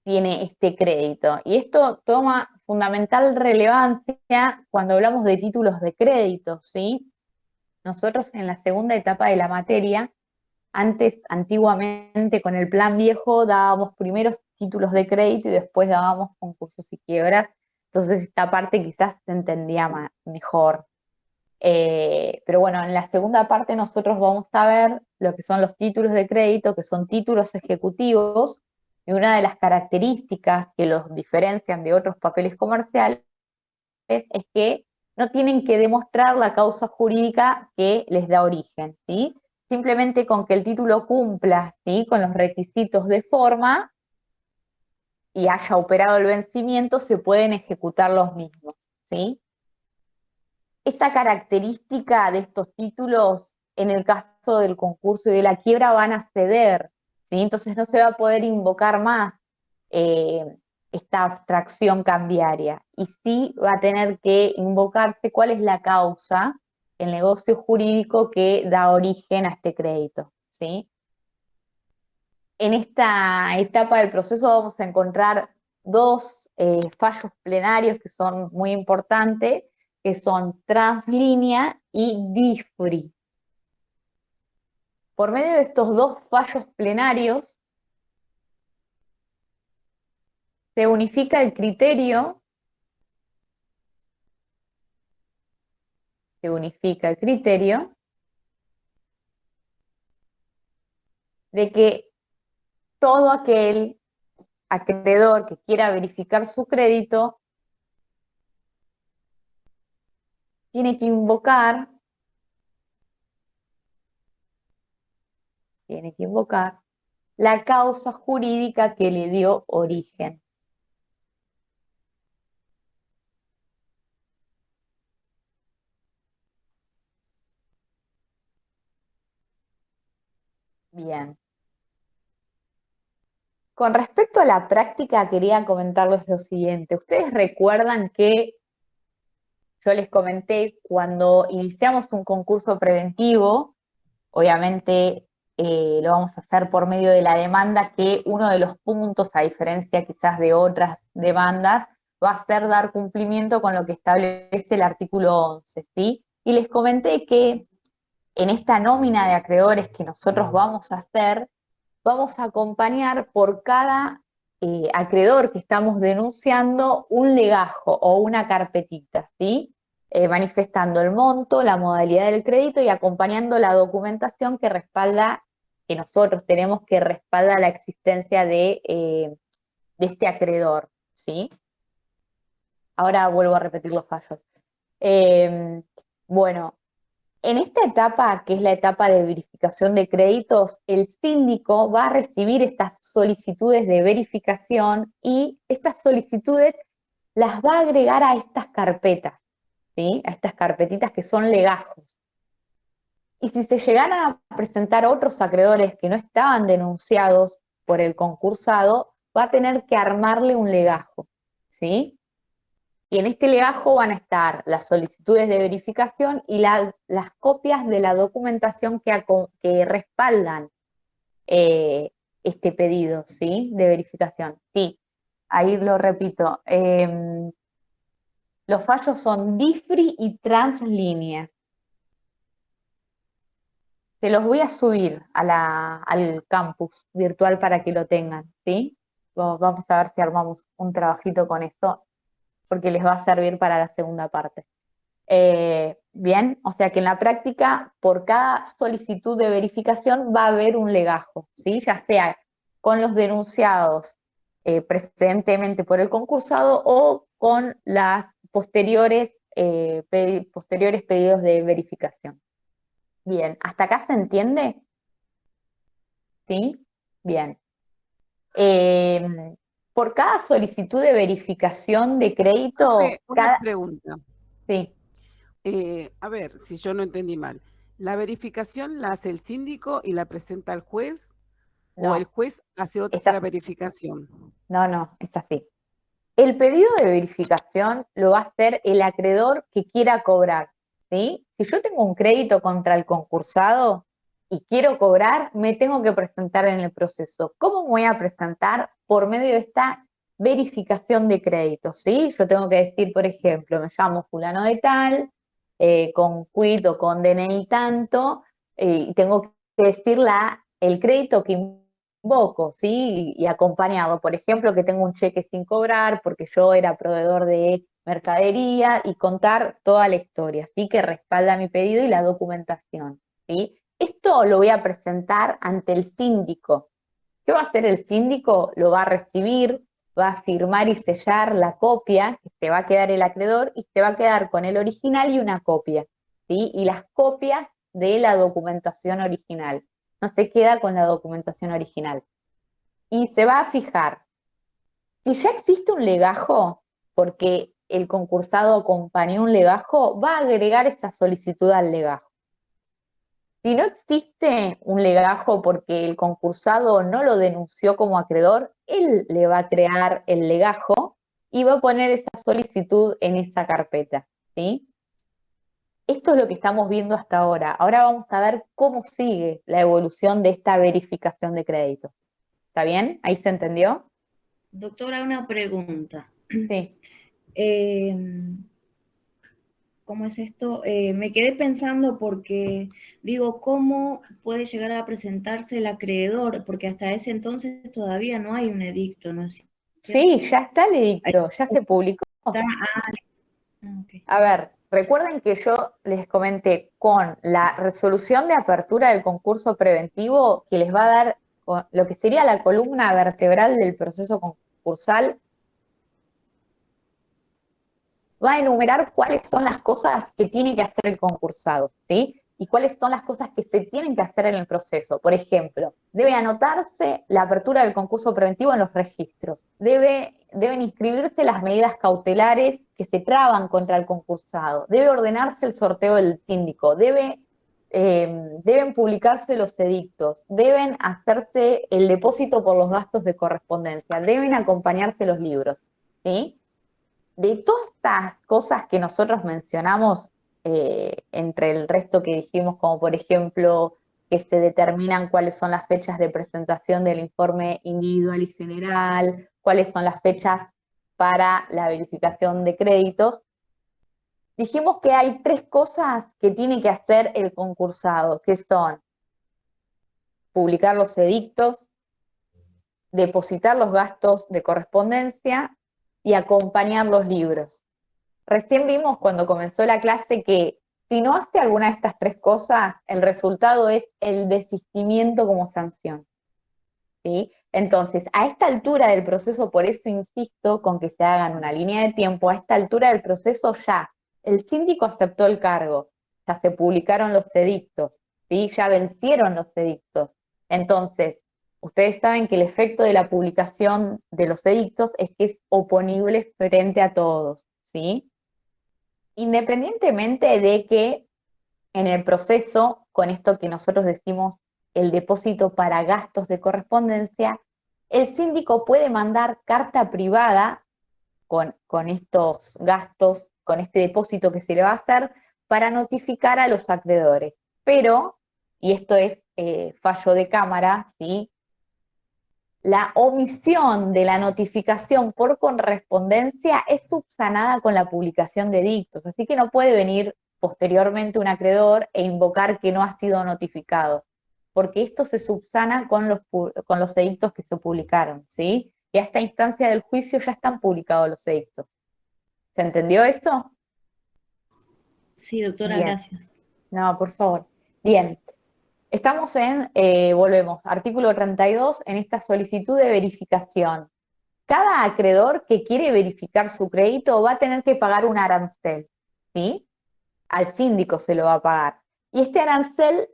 tiene este crédito. Y esto toma fundamental relevancia cuando hablamos de títulos de crédito, ¿sí? Nosotros en la segunda etapa de la materia, antiguamente con el plan viejo, dábamos primeros títulos de crédito y después dábamos concursos y quiebras. Entonces esta parte quizás se entendía mejor. Pero bueno, en la segunda parte nosotros vamos a ver lo que son los títulos de crédito, que son títulos ejecutivos, y una de las características que los diferencian de otros papeles comerciales es que no tienen que demostrar la causa jurídica que les da origen, ¿sí? Simplemente con que el título cumpla, ¿sí?, con los requisitos de forma y haya operado el vencimiento, se pueden ejecutar los mismos, ¿sí? Esta característica de estos títulos, en el caso del concurso y de la quiebra, van a ceder, ¿sí? Entonces no se va a poder invocar más eh, esta abstracción cambiaria, y sí va a tener que invocarse cuál es la causa, el negocio jurídico que da origen a este crédito, ¿sí? En esta etapa del proceso vamos a encontrar dos fallos plenarios que son muy importantes, que son Translínea y DIFRI. Por medio de estos dos fallos plenarios, se unifica el criterio, de que todo aquel acreedor que quiera verificar su crédito tiene que invocar la causa jurídica que le dio origen. Bien. Con respecto a la práctica, quería comentarles lo siguiente. Ustedes recuerdan que yo les comenté cuando iniciamos un concurso preventivo, obviamente lo vamos a hacer por medio de la demanda, que uno de los puntos, a diferencia quizás de otras demandas, va a ser dar cumplimiento con lo que establece el artículo 11, ¿sí? Y les comenté que en esta nómina de acreedores que nosotros vamos a hacer, vamos a acompañar por cada acreedor que estamos denunciando un legajo o una carpetita, ¿sí? Manifestando el monto, la modalidad del crédito y acompañando la documentación que respalda, que nosotros tenemos, que respalda la existencia de este acreedor, ¿sí? Ahora vuelvo a repetir los fallos. Bueno, en esta etapa, que es la etapa de verificación de créditos, el síndico va a recibir estas solicitudes de verificación y estas solicitudes las va a agregar a estas carpetas, ¿sí? A estas carpetitas que son legajos. Y si se llegan a presentar otros acreedores que no estaban denunciados por el concursado, va a tener que armarle un legajo, ¿sí? Y en este legajo van a estar las solicitudes de verificación y las copias de la documentación que respaldan este pedido, ¿sí?, de verificación. Sí, ahí lo repito. Los fallos son DIFRI y Translínea. Se los voy a subir al campus virtual para que lo tengan, ¿sí? Vamos a ver si armamos un trabajito con esto, porque les va a servir para la segunda parte. Bien, o sea que en la práctica, por cada solicitud de verificación va a haber un legajo, ¿sí? Ya sea con los denunciados precedentemente por el concursado o con las posteriores pedidos de verificación. Bien, ¿hasta acá se entiende? ¿Sí? Bien. Por cada solicitud de verificación de crédito, Profe, una pregunta. sí, A ver, si yo no entendí mal. ¿La verificación la hace el síndico y la presenta al juez o el no, juez hace es otra así. verificación? No, es así. El pedido de verificación lo va a hacer el acreedor que quiera cobrar, ¿sí? Si yo tengo un crédito contra el concursado y quiero cobrar, me tengo que presentar en el proceso. ¿Cómo me voy a presentar? Por medio de esta verificación de crédito, ¿sí? Yo tengo que decir, por ejemplo, me llamo fulano de tal, con quit o con DNI tanto, y tengo que decir el crédito que invoco, ¿sí? Y acompañado, por ejemplo, que tengo un cheque sin cobrar porque yo era proveedor de mercadería y contar toda la historia, ¿sí? Que respalda mi pedido y la documentación, ¿sí? Esto lo voy a presentar ante el síndico. ¿Qué va a hacer el síndico? Lo va a recibir, va a firmar y sellar la copia, que se va a quedar el acreedor y se va a quedar con el original y una copia, ¿sí? Y las copias de la documentación original. No se queda con la documentación original. Y se va a fijar, si ya existe un legajo, porque el concursado acompañó un legajo, va a agregar esa solicitud al legajo. Si no existe un legajo porque el concursado no lo denunció como acreedor, él le va a crear el legajo y va a poner esa solicitud en esa carpeta, ¿sí? Esto es lo que estamos viendo hasta ahora. Ahora vamos a ver cómo sigue la evolución de esta verificación de crédito. ¿Está bien? ¿Ahí se entendió? Doctora, una pregunta. Sí. ¿Cómo es esto? Me quedé pensando porque digo, ¿cómo puede llegar a presentarse el acreedor? Porque hasta ese entonces todavía no hay un edicto, ¿no es Sí, cierto? ya está el edicto, ya se publicó. Ok. A ver, recuerden que yo les comenté con la resolución de apertura del concurso preventivo que les va a dar lo que sería la columna vertebral del proceso concursal, va a enumerar cuáles son las cosas que tiene que hacer el concursado, ¿sí? Y cuáles son las cosas que se tienen que hacer en el proceso. Por ejemplo, debe anotarse la apertura del concurso preventivo en los registros. Deben inscribirse las medidas cautelares que se traban contra el concursado. Debe ordenarse el sorteo del síndico. Deben publicarse los edictos. Deben hacerse el depósito por los gastos de correspondencia. Deben acompañarse los libros, ¿sí? De todas estas cosas que nosotros mencionamos, entre el resto que dijimos, como por ejemplo que se determinan cuáles son las fechas de presentación del informe individual y general, cuáles son las fechas para la verificación de créditos, dijimos que hay tres cosas que tiene que hacer el concursado, que son publicar los edictos, depositar los gastos de correspondencia y acompañar los libros. Recién vimos cuando comenzó la clase que si no hace alguna de estas tres cosas, el resultado es el desistimiento como sanción, ¿sí? Entonces, a esta altura del proceso, por eso insisto con que se hagan una línea de tiempo, a esta altura del proceso ya el síndico aceptó el cargo, ya se publicaron los edictos, ¿sí? Ya vencieron los edictos. Entonces, ustedes saben que el efecto de la publicación de los edictos es que es oponible frente a todos, ¿sí? Independientemente de que en el proceso, con esto que nosotros decimos el depósito para gastos de correspondencia, el síndico puede mandar carta privada con estos gastos, con este depósito que se le va a hacer, para notificar a los acreedores. Pero, y esto es fallo de cámara, ¿sí? La omisión de la notificación por correspondencia es subsanada con la publicación de edictos, así que no puede venir posteriormente un acreedor e invocar que no ha sido notificado, porque esto se subsana con los edictos que se publicaron, ¿sí? Y a esta instancia del juicio ya están publicados los edictos. ¿Se entendió eso? Sí, doctora, Bien. gracias. No, por favor. Bien. Estamos volvemos, artículo 32, en esta solicitud de verificación. Cada acreedor que quiere verificar su crédito va a tener que pagar un arancel, ¿sí? Al síndico se lo va a pagar. Y este arancel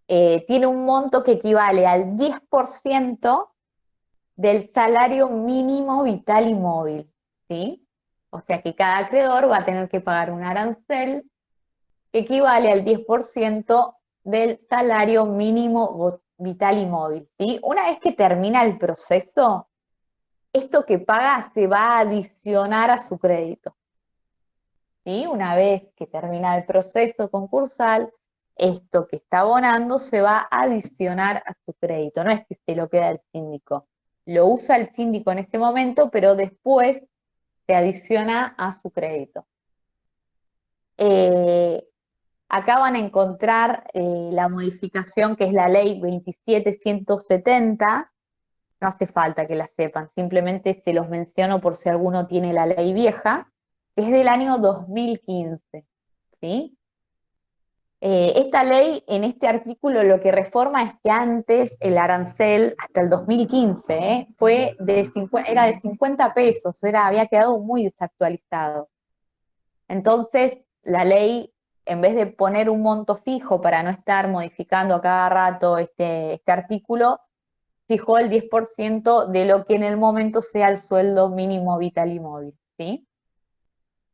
tiene un monto que equivale al 10% del salario mínimo vital y móvil, ¿sí? O sea que cada acreedor va a tener que pagar un arancel que equivale al 10% del salario mínimo vital y móvil, ¿sí? Una vez que termina el proceso, esto que paga se va a adicionar a su crédito, ¿sí? Una vez que termina el proceso concursal, esto que está abonando se va a adicionar a su crédito, no es que se lo queda el síndico. Lo usa el síndico en ese momento, pero después se adiciona a su crédito. Acá van a encontrar la modificación que es la ley 27170. No hace falta que la sepan, simplemente se los menciono por si alguno tiene la ley vieja, que es del año 2015, ¿sí? Esta ley, en este artículo, lo que reforma es que antes el arancel, hasta el 2015, era de 50 pesos, había quedado muy desactualizado. Entonces, la ley, en vez de poner un monto fijo para no estar modificando a cada rato este artículo, fijó el 10% de lo que en el momento sea el sueldo mínimo vital y móvil, ¿sí?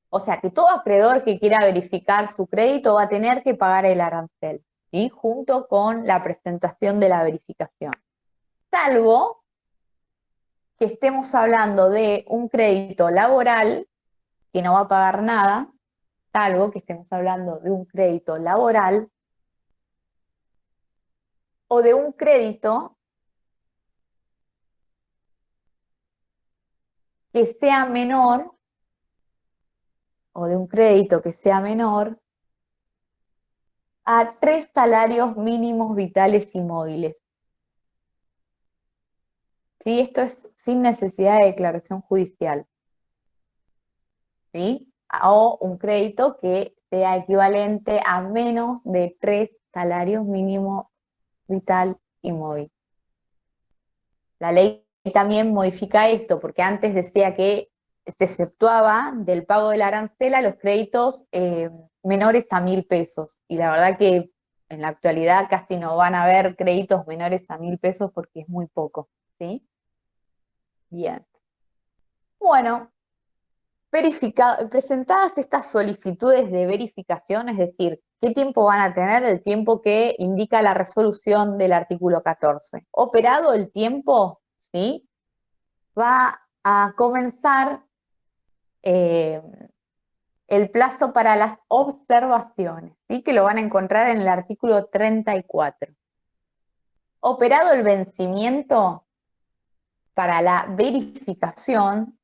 O sea que todo acreedor que quiera verificar su crédito va a tener que pagar el arancel, ¿sí? Junto con la presentación de la verificación. Salvo que estemos hablando de un crédito laboral que no va a pagar nada, salvo que estemos hablando de un crédito laboral o de un crédito que sea menor, o de un crédito que sea menor a 3 salarios mínimos vitales y móviles. ¿Sí? Esto es sin necesidad de declaración judicial, ¿sí? O un crédito que sea equivalente a menos de 3 salarios mínimos vital y móvil. La ley también modifica esto, porque antes decía que se exceptuaba del pago del arancel a los créditos menores a 1.000 pesos. Y la verdad que en la actualidad casi no van a haber créditos menores a 1.000 pesos porque es muy poco, ¿sí? Bien. Bueno, presentadas estas solicitudes de verificación, es decir, ¿qué tiempo van a tener? El tiempo que indica la resolución del artículo 14. Operado el tiempo, ¿sí? Va a comenzar el plazo para las observaciones, ¿sí? Que lo van a encontrar en el artículo 34. Operado el vencimiento para la verificación,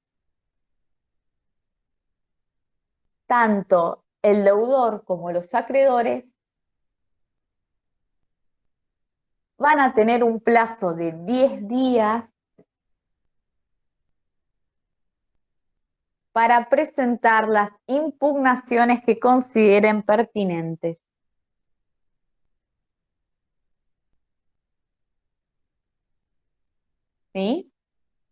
tanto el deudor como los acreedores van a tener un plazo de 10 días para presentar las impugnaciones que consideren pertinentes. ¿Sí?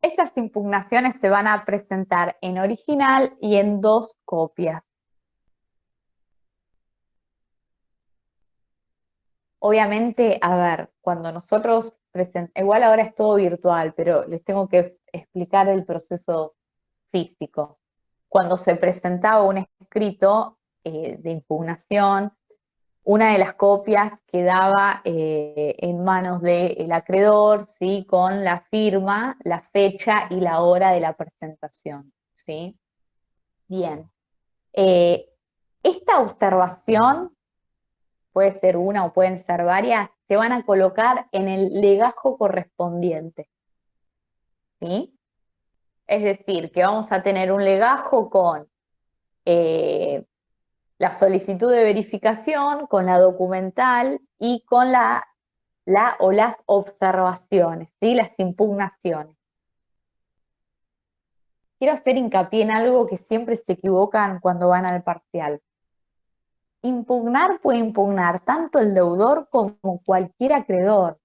Estas impugnaciones se van a presentar en original y en 2 copias. Obviamente, a ver, cuando nosotros igual ahora es todo virtual, pero les tengo que explicar el proceso físico. Cuando se presentaba un escrito de impugnación, una de las copias quedaba en manos del acreedor, ¿sí? Con la firma, la fecha y la hora de la presentación, ¿sí? Bien. Esta observación, puede ser una o pueden ser varias, se van a colocar en el legajo correspondiente, ¿sí? Es decir, que vamos a tener un legajo con la solicitud de verificación, con la documental y con la o las observaciones, ¿sí? Las impugnaciones. Quiero hacer hincapié en algo que siempre se equivocan cuando van al parcial. Impugnar puede impugnar tanto el deudor como cualquier acreedor.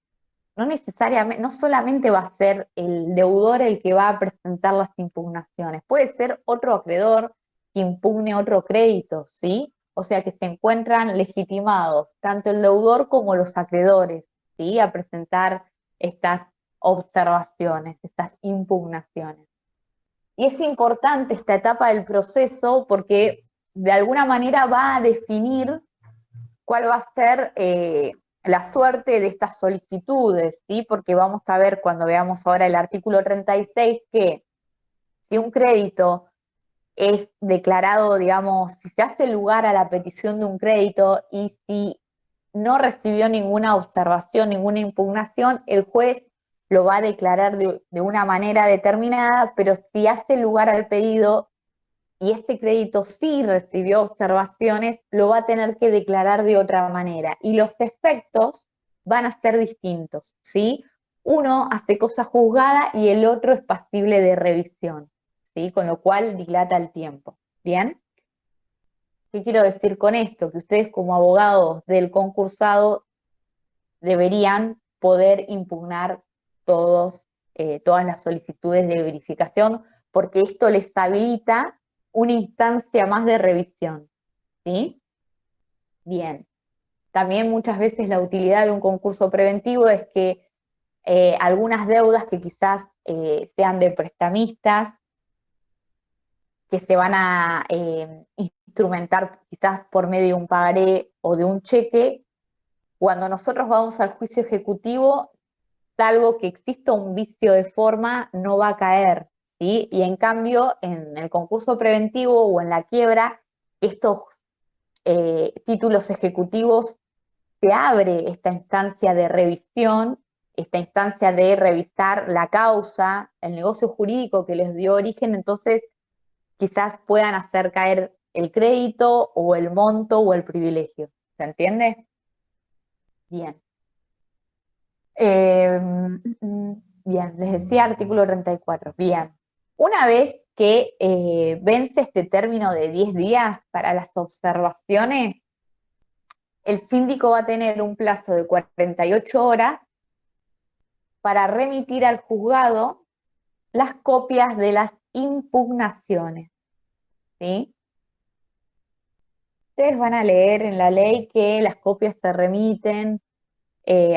No necesariamente, no solamente va a ser el deudor el que va a presentar las impugnaciones, puede ser otro acreedor que impugne otro crédito, ¿sí? o sea que se encuentran legitimados tanto el deudor como los acreedores, ¿sí? A presentar estas observaciones, estas impugnaciones. Y es importante esta etapa del proceso porque de alguna manera va a definir cuál va a ser la suerte de estas solicitudes, ¿sí? Porque vamos a ver cuando veamos ahora el artículo 36 que si un crédito es declarado, digamos, si se hace lugar a la petición de un crédito y si no recibió ninguna observación, ninguna impugnación, el juez lo va a declarar de una manera determinada, pero si hace lugar al pedido y este crédito sí recibió observaciones, lo va a tener que declarar de otra manera. Y los efectos van a ser distintos, ¿sí? Uno hace cosa juzgada y el otro es pasible de revisión, ¿sí? Con lo cual dilata el tiempo. ¿Bien? ¿Qué quiero decir con esto? Que ustedes como abogados del concursado deberían poder impugnar todas las solicitudes de verificación, porque esto les habilita una instancia más de revisión, ¿sí? Bien. También muchas veces la utilidad de un concurso preventivo es que algunas deudas que quizás sean de prestamistas, que se van a instrumentar quizás por medio de un pagaré o de un cheque, cuando nosotros vamos al juicio ejecutivo, salvo que exista un vicio de forma, no va a caer, ¿sí? Y en cambio, en el concurso preventivo o en la quiebra, estos títulos ejecutivos, se abre esta instancia de revisión, esta instancia de revisar la causa, el negocio jurídico que les dio origen, entonces quizás puedan hacer caer el crédito o el monto o el privilegio. ¿Se entiende? Bien. Bien, les decía artículo 34. Bien. Una vez que vence este término de 10 días para las observaciones, el síndico va a tener un plazo de 48 horas para remitir al juzgado las copias de las impugnaciones, ¿sí? Ustedes van a leer en la ley que las copias se remiten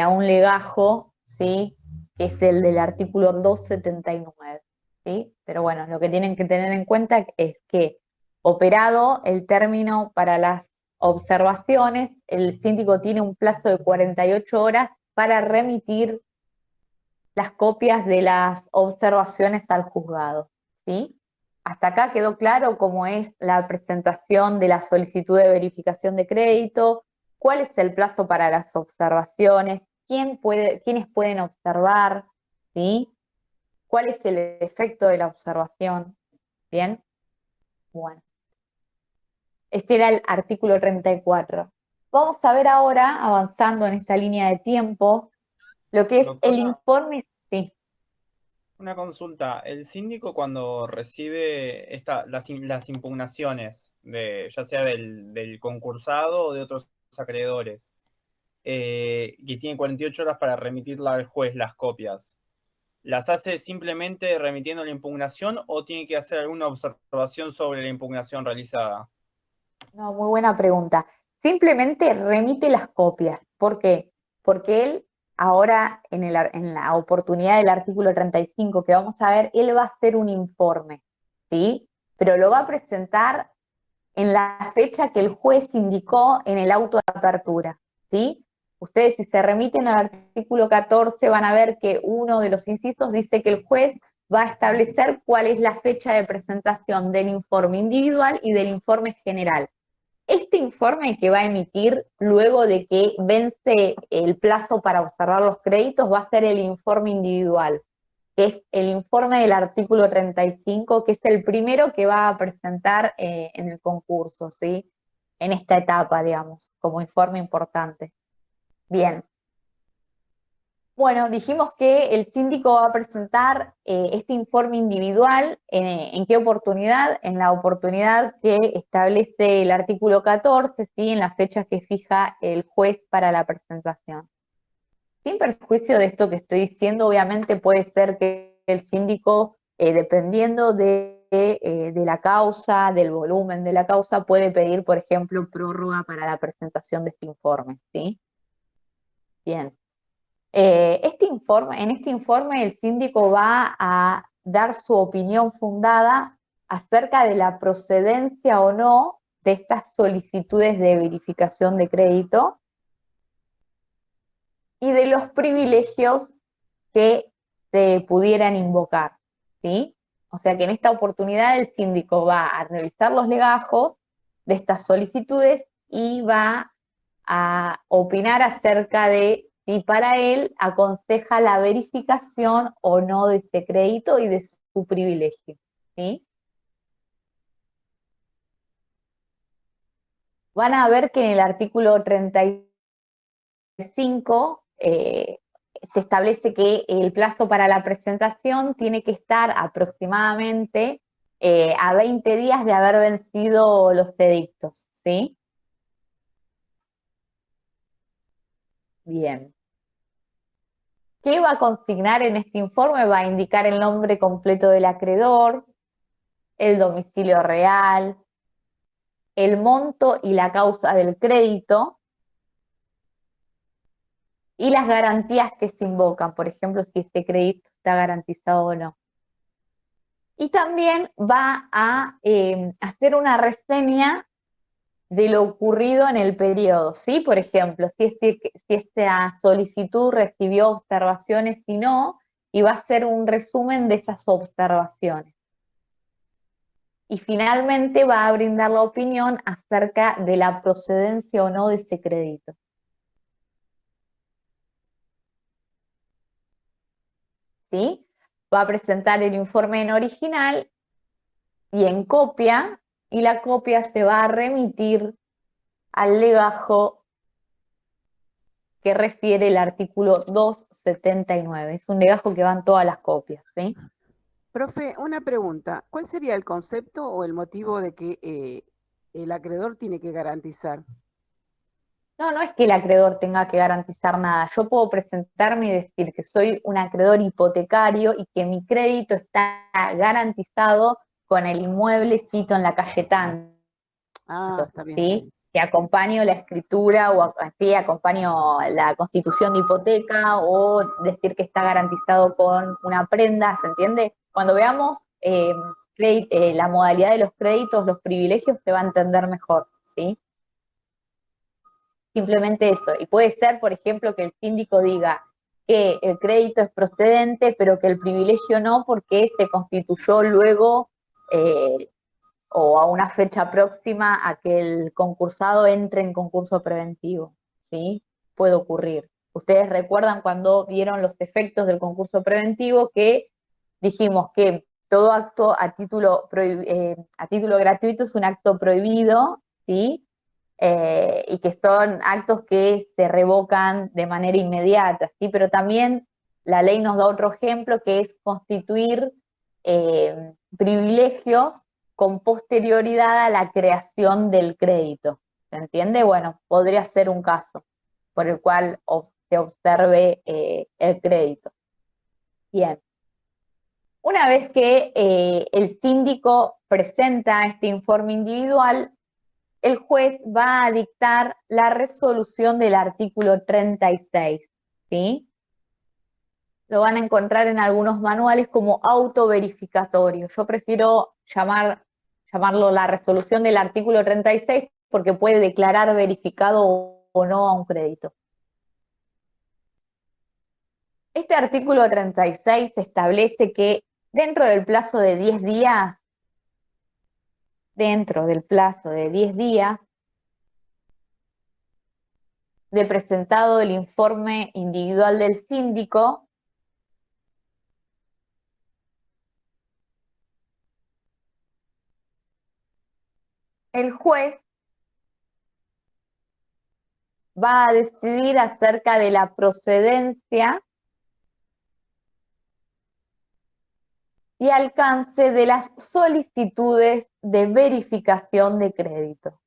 a un legajo, ¿sí? Que es el del artículo 279, ¿sí? Pero bueno, lo que tienen que tener en cuenta es que operado el término para las observaciones, el síndico tiene un plazo de 48 horas para remitir las copias de las observaciones al juzgado, ¿sí? Hasta acá quedó claro cómo es la presentación de la solicitud de verificación de crédito, cuál es el plazo para las observaciones, quiénes pueden observar, ¿sí? ¿Cuál es el efecto de la observación? ¿Bien? Bueno. Este era el artículo 34. Vamos a ver ahora, avanzando en esta línea de tiempo, lo que es el Doctora, informe. Sí. una consulta. El síndico cuando recibe las impugnaciones, ya sea del concursado o de otros acreedores, que tiene 48 horas para remitirla al juez las copias, ¿las hace simplemente remitiendo la impugnación o tiene que hacer alguna observación sobre la impugnación realizada? No, muy buena pregunta. Simplemente remite las copias. ¿Por qué? Porque él ahora, en la oportunidad del artículo 35 que vamos a ver, él va a hacer un informe, ¿sí? Pero lo va a presentar en la fecha que el juez indicó en el auto de apertura, ¿sí? Ustedes si se remiten al artículo 14 van a ver que uno de los incisos dice que el juez va a establecer cuál es la fecha de presentación del informe individual y del informe general. Este informe que va a emitir luego de que vence el plazo para observar los créditos va a ser el informe individual, que es el informe del artículo 35, que es el primero que va a presentar en el concurso, ¿sí? En esta etapa, digamos, como informe importante. Bien. Bueno, dijimos que el síndico va a presentar este informe individual, ¿en qué oportunidad? En la oportunidad que establece el artículo 14, ¿sí? En las fechas que fija el juez para la presentación. Sin perjuicio de esto que estoy diciendo, obviamente puede ser que el síndico, dependiendo de de la causa, del volumen de la causa, puede pedir, por ejemplo, prórroga para la presentación de este informe, ¿sí? Bien. En este informe el síndico va a dar su opinión fundada acerca de la procedencia o no de estas solicitudes de verificación de crédito y de los privilegios que se pudieran invocar, ¿sí? O sea que en esta oportunidad el síndico va a revisar los legajos de estas solicitudes y va a opinar acerca de si para él aconseja la verificación o no de ese crédito y de su privilegio, ¿sí? Van a ver que en el artículo 35 se establece que el plazo para la presentación tiene que estar aproximadamente a 20 días de haber vencido los edictos, ¿sí? Bien. ¿Qué va a consignar en este informe? Va a indicar el nombre completo del acreedor, el domicilio real, el monto y la causa del crédito y las garantías que se invocan, por ejemplo, si este crédito está garantizado o no. Y también va a hacer una reseña de lo ocurrido en el periodo, ¿sí? Por ejemplo, si esta solicitud recibió observaciones y no, y va a hacer un resumen de esas observaciones. Y finalmente va a brindar la opinión acerca de la procedencia o no de ese crédito. ¿Sí? Va a presentar el informe en original y en copia, y la copia se va a remitir al legajo que refiere el artículo 279. Es un legajo que van todas las copias, ¿sí? Profe, una pregunta. ¿Cuál sería el concepto o el motivo de que el acreedor tiene que garantizar? No, no es que el acreedor tenga que garantizar nada. Yo puedo presentarme y decir que soy un acreedor hipotecario y que mi crédito está garantizado con el inmueble cito en la calle tanto, Ah, está bien. ¿sí? Que acompaño la escritura o así acompaño la constitución de hipoteca o decir que está garantizado con una prenda, ¿se entiende? Cuando veamos la modalidad de los créditos, los privilegios se va a entender mejor, ¿sí? Simplemente eso. Y puede ser, por ejemplo, que el síndico diga que el crédito es procedente, pero que el privilegio no, porque se constituyó luego o a una fecha próxima a que el concursado entre en concurso preventivo, ¿sí? Puede ocurrir. Ustedes recuerdan cuando vieron los efectos del concurso preventivo que dijimos que todo acto a título gratuito es un acto prohibido, ¿sí? Y que son actos que se revocan de manera inmediata, ¿sí? Pero también la ley nos da otro ejemplo que es constituir privilegios con posterioridad a la creación del crédito. ¿Se entiende? Bueno, podría ser un caso por el cual se observe el crédito. Bien. Una vez que el síndico presenta este informe individual, el juez va a dictar la resolución del artículo 36, ¿sí? Lo van a encontrar en algunos manuales como autoverificatorio. Yo prefiero llamarlo la resolución del artículo 36 porque puede declarar verificado o no a un crédito. Este artículo 36 establece que dentro del plazo de 10 días, de presentado el informe individual del síndico, el juez va a decidir acerca de la procedencia y alcance de las solicitudes de verificación de crédito.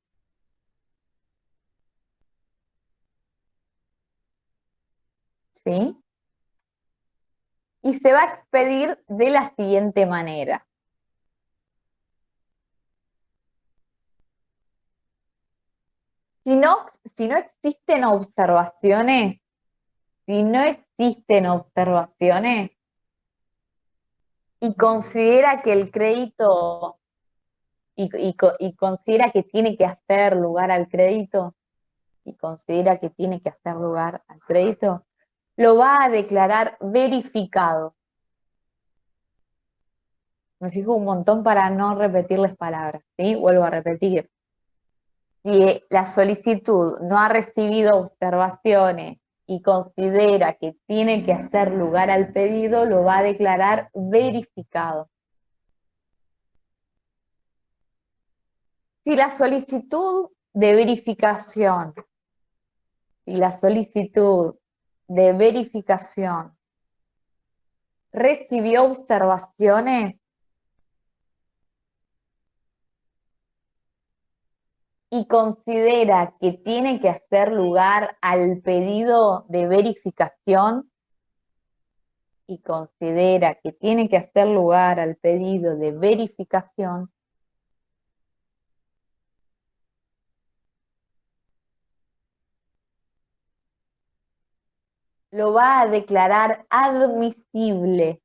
¿Sí? Y se va a expedir de la siguiente manera. Si no existen observaciones, y considera que el crédito y considera que tiene que hacer lugar al crédito, lo va a declarar verificado. Me fijo un montón para no repetirles palabras, ¿sí? Vuelvo a repetir. Si la solicitud no ha recibido observaciones y considera que tiene que hacer lugar al pedido, lo va a declarar verificado. Si la solicitud de verificación recibió observaciones y considera que tiene que hacer lugar al pedido de verificación, lo va a declarar admisible.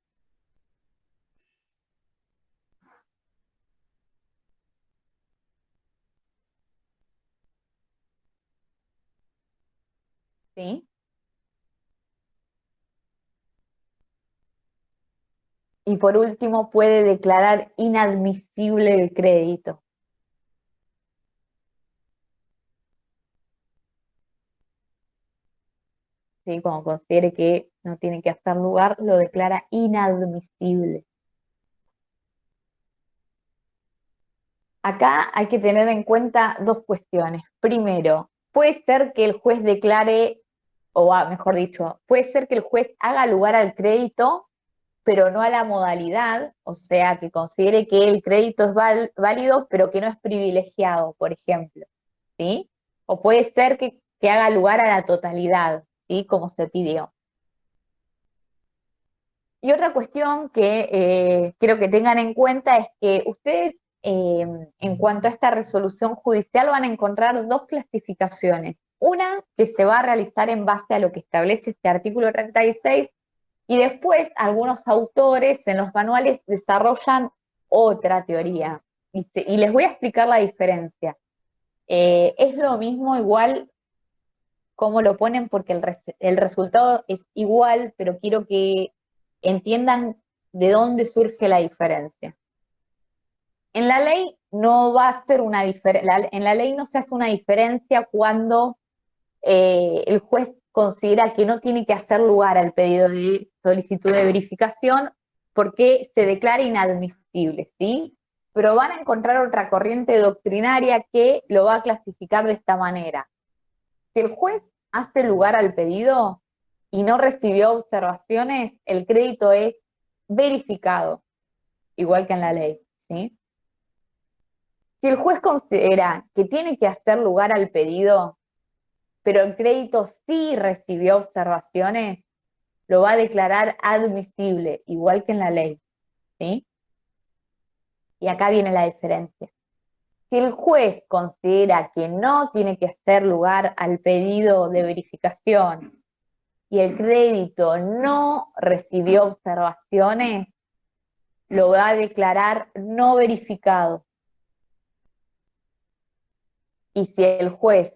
¿Sí? Y por último, puede declarar inadmisible el crédito. ¿Sí? Cuando considere que no tiene que hacer lugar, lo declara inadmisible. Acá hay que tener en cuenta dos cuestiones. Primero, puede ser que el juez declare, mejor dicho, puede ser que el juez haga lugar al crédito, pero no a la modalidad, o sea, que considere que el crédito es válido, pero que no es privilegiado, por ejemplo, ¿sí? O puede ser que haga lugar a la totalidad, ¿sí? Como se pidió. Y otra cuestión que quiero que tengan en cuenta es que ustedes, en cuanto a esta resolución judicial, van a encontrar dos clasificaciones. Una que se va a realizar en base a lo que establece este artículo 36, y después algunos autores en los manuales desarrollan otra teoría. Y les voy a explicar la diferencia. Es lo mismo igual como lo ponen porque el resultado es igual, pero quiero que entiendan de dónde surge la diferencia. En la ley no va a ser una diferencia, en la ley no se hace una diferencia cuando el juez considera que no tiene que hacer lugar al pedido de solicitud de verificación porque se declara inadmisible, ¿sí? Pero van a encontrar otra corriente doctrinaria que lo va a clasificar de esta manera. Si el juez hace lugar al pedido y no recibió observaciones, el crédito es verificado, igual que en la ley, ¿sí? Si el juez considera que tiene que hacer lugar al pedido, pero el crédito sí recibió observaciones, lo va a declarar admisible, igual que en la ley, ¿sí? Y acá viene la diferencia. Si el juez considera que no tiene que hacer lugar al pedido de verificación y el crédito no recibió observaciones, lo va a declarar no verificado. Y si el juez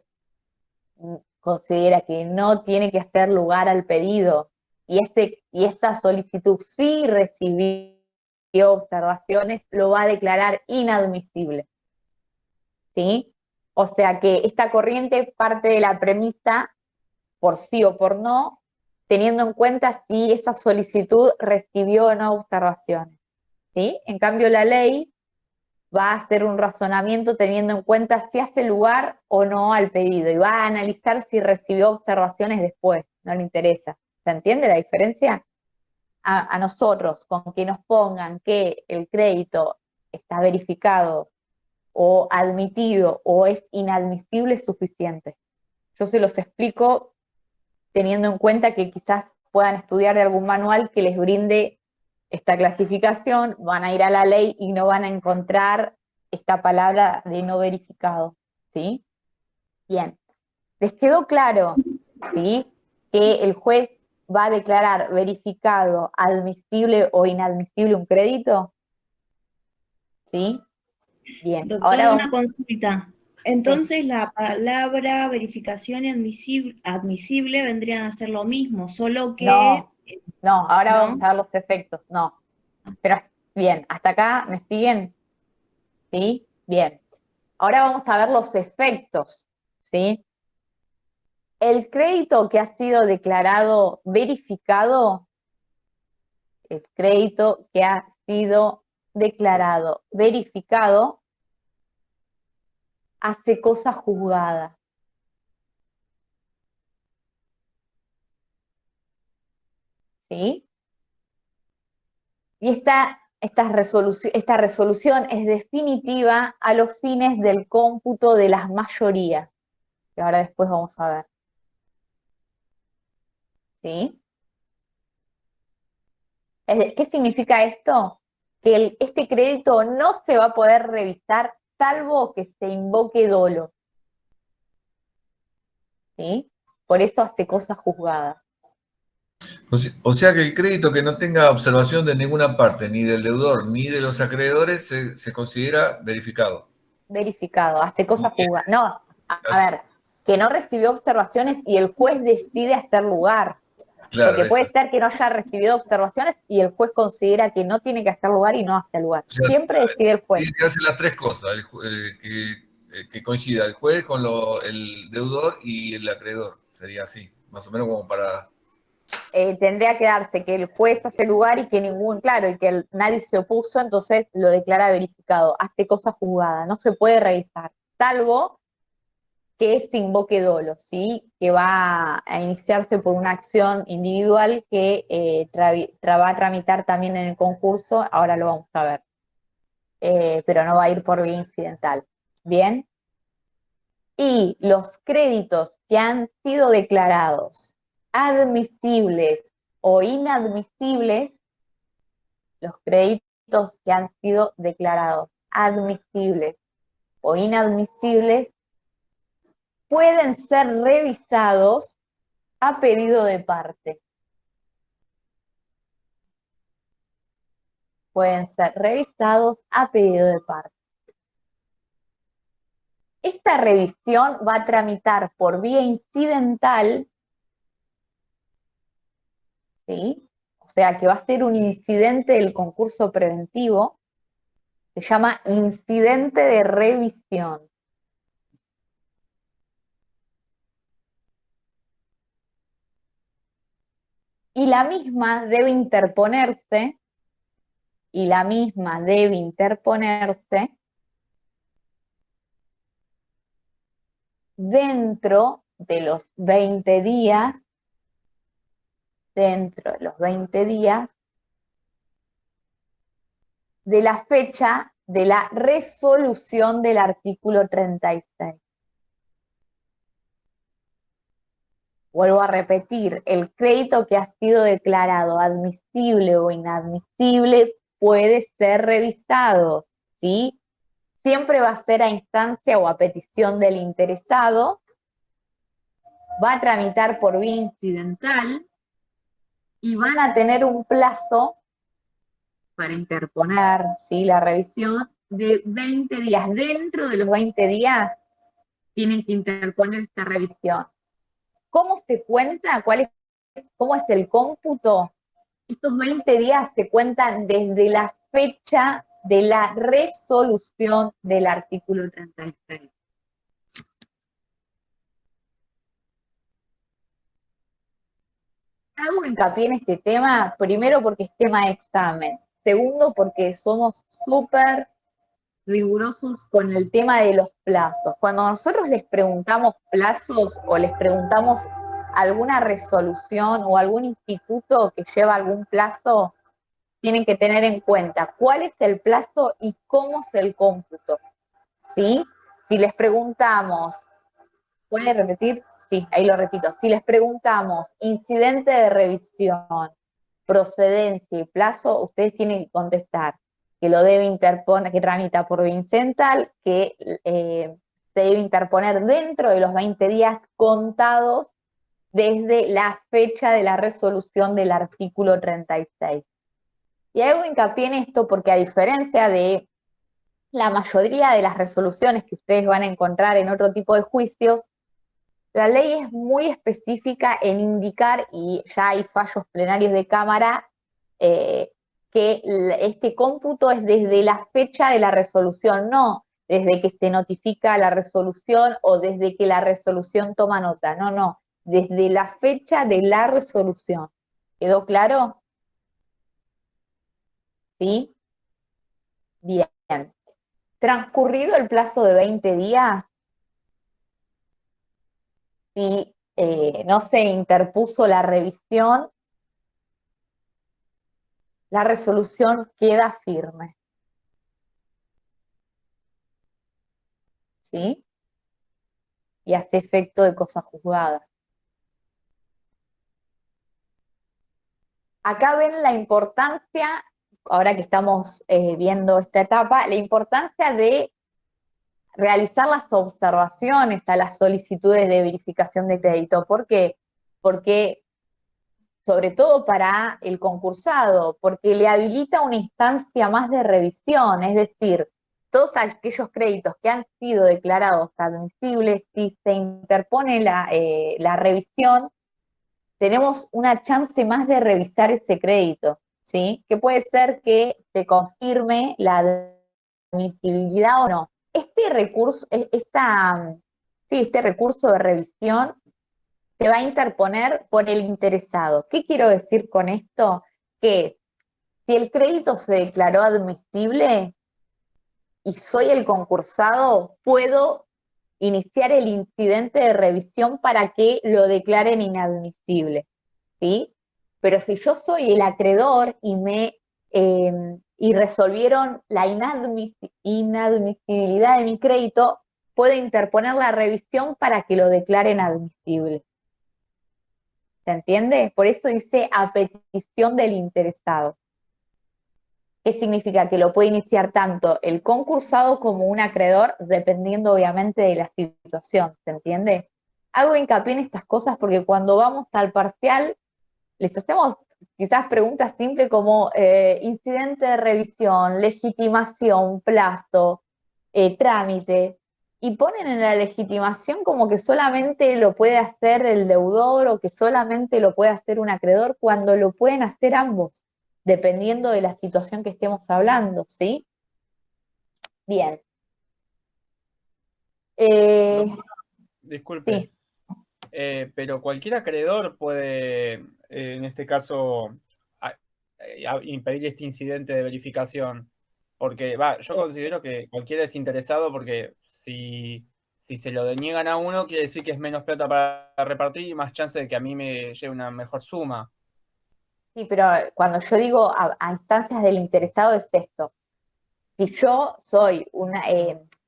considera que no tiene que hacer lugar al pedido y esta solicitud sí recibió observaciones, lo va a declarar inadmisible, ¿sí? O sea que esta corriente parte de la premisa por sí o por no, teniendo en cuenta si esa solicitud recibió o no observaciones, ¿sí? En cambio, la ley va a hacer un razonamiento teniendo en cuenta si hace lugar o no al pedido y va a analizar si recibió observaciones después, no le interesa. ¿Se entiende la diferencia? A nosotros, con que nos pongan que el crédito está verificado o admitido o es inadmisible es suficiente. Yo se los explico teniendo en cuenta que quizás puedan estudiar de algún manual que les brinde esta clasificación, van a ir a la ley y no van a encontrar esta palabra de no verificado, ¿sí? Bien. ¿Les quedó claro, sí, que el juez va a declarar verificado, admisible o inadmisible un crédito? ¿Sí? Bien. Ahora Doctora, una vamos. consulta. Entonces, la palabra verificación y admisible vendrían a ser lo mismo, solo que, No, ahora vamos ¿no? a ver los efectos. No. Pero bien, hasta acá, ¿me siguen? ¿Sí? Bien. Ahora vamos a ver los efectos, ¿sí? El crédito que ha sido declarado verificado, el crédito que ha sido declarado verificado, hace cosa juzgada. ¿Sí? Y esta resolución es definitiva a los fines del cómputo de las mayorías, que ahora después vamos a ver. ¿Sí? ¿Qué significa esto? Que este crédito no se va a poder revisar salvo que se invoque dolo. ¿Sí? Por eso hace cosa juzgada. O sea que el crédito que no tenga observación de ninguna parte, ni del deudor ni de los acreedores, se considera verificado. Verificado, hace cosa Y juzgada. No, a así- ver, que no recibió observaciones y el juez decide hacer lugar. claro, Porque puede eso. ser que no haya recibido observaciones y el juez considera que no tiene que hacer lugar y no hace lugar. O sea, Siempre decide el juez. tiene que hacer las tres cosas, que coincida el juez con el deudor y el acreedor. Sería así, más o menos como para... Tendría que darse que el juez hace lugar y que claro, y que nadie se opuso, entonces lo declara verificado. Hace cosa juzgada, no se puede revisar, salvo que se invoque dolo, ¿sí? Que va a iniciarse por una acción individual que va a tramitar también en el concurso, ahora lo vamos a ver, pero no va a ir por vía incidental. ¿Bien? Y los créditos que han sido declarados admisibles o inadmisibles, los créditos que han sido declarados admisibles o inadmisibles, pueden ser revisados a pedido de parte. Pueden ser revisados a pedido de parte. Esta revisión va a tramitar por vía incidental, ¿sí? O sea que va a ser un incidente del concurso preventivo, se llama incidente de revisión. Y la misma debe interponerse, dentro de los 20 días, de la fecha de la resolución del artículo 36. Vuelvo a repetir, el crédito que ha sido declarado admisible o inadmisible puede ser revisado, ¿sí? Siempre va a ser a instancia o a petición del interesado, va a tramitar por vía incidental y van a tener un plazo para interponer, ¿sí?, la revisión de 20 días. Dentro de los 20 días tienen que interponer esta revisión. ¿Cómo se cuenta? ¿Cómo es el cómputo? Estos 20 días se cuentan desde la fecha de la resolución del artículo 36. Hago hincapié en este tema, primero porque es tema de examen, segundo porque somos súper rigurosos con el tema de los plazos. Cuando nosotros les preguntamos plazos o les preguntamos alguna resolución o algún instituto que lleva algún plazo, tienen que tener en cuenta cuál es el plazo y cómo es el cómputo, ¿sí? Si les preguntamos, ¿puede repetir? Sí, ahí lo repito. Si les preguntamos incidente de revisión, procedencia y plazo, ustedes tienen que contestar que lo debe interponer, que tramita por vía incidental, que se debe interponer dentro de los 20 días contados desde la fecha de la resolución del artículo 36. Y hago hincapié en esto porque a diferencia de la mayoría de las resoluciones que ustedes van a encontrar en otro tipo de juicios, la ley es muy específica en indicar, y ya hay fallos plenarios de Cámara, que este cómputo es desde la fecha de la resolución, no desde que se notifica la resolución o desde que la resolución toma nota, no, desde la fecha de la resolución. ¿Quedó claro? ¿Sí? Bien. Transcurrido el plazo de 20 días, si no se interpuso la revisión, la resolución queda firme. ¿Sí? Y hace efecto de cosa juzgada. Acá ven la importancia, ahora que estamos viendo esta etapa, la importancia de realizar las observaciones a las solicitudes de verificación de crédito. ¿Por qué? Porque, sobre todo para el concursado, porque le habilita una instancia más de revisión, es decir, todos aquellos créditos que han sido declarados admisibles, si se interpone la revisión, tenemos una chance más de revisar ese crédito, ¿sí? Que puede ser que se confirme la admisibilidad o no. Este recurso, este recurso de revisión se va a interponer por el interesado. ¿Qué quiero decir con esto? Que si el crédito se declaró admisible y soy el concursado, puedo iniciar el incidente de revisión para que lo declaren inadmisible, ¿sí? Pero si yo soy el acreedor y resolvieron la inadmisibilidad de mi crédito, puedo interponer la revisión para que lo declaren admisible. ¿Se entiende? Por eso dice a petición del interesado. ¿Qué significa? Que lo puede iniciar tanto el concursado como un acreedor, dependiendo obviamente de la situación, ¿se entiende? Hago hincapié en estas cosas porque cuando vamos al parcial, les hacemos quizás preguntas simples como incidente de revisión, legitimación, plazo, trámite, y ponen en la legitimación como que solamente lo puede hacer el deudor o que solamente lo puede hacer un acreedor, cuando lo pueden hacer ambos, dependiendo de la situación que estemos hablando, ¿sí? Bien. Doctora, disculpe, Sí, pero cualquier acreedor puede, en este caso, impedir este incidente de verificación. Porque, yo considero que cualquiera es interesado porque si se lo deniegan a uno, quiere decir que es menos plata para repartir y más chance de que a mí me llegue una mejor suma. sí, pero cuando yo digo a instancias del interesado es esto. Si yo soy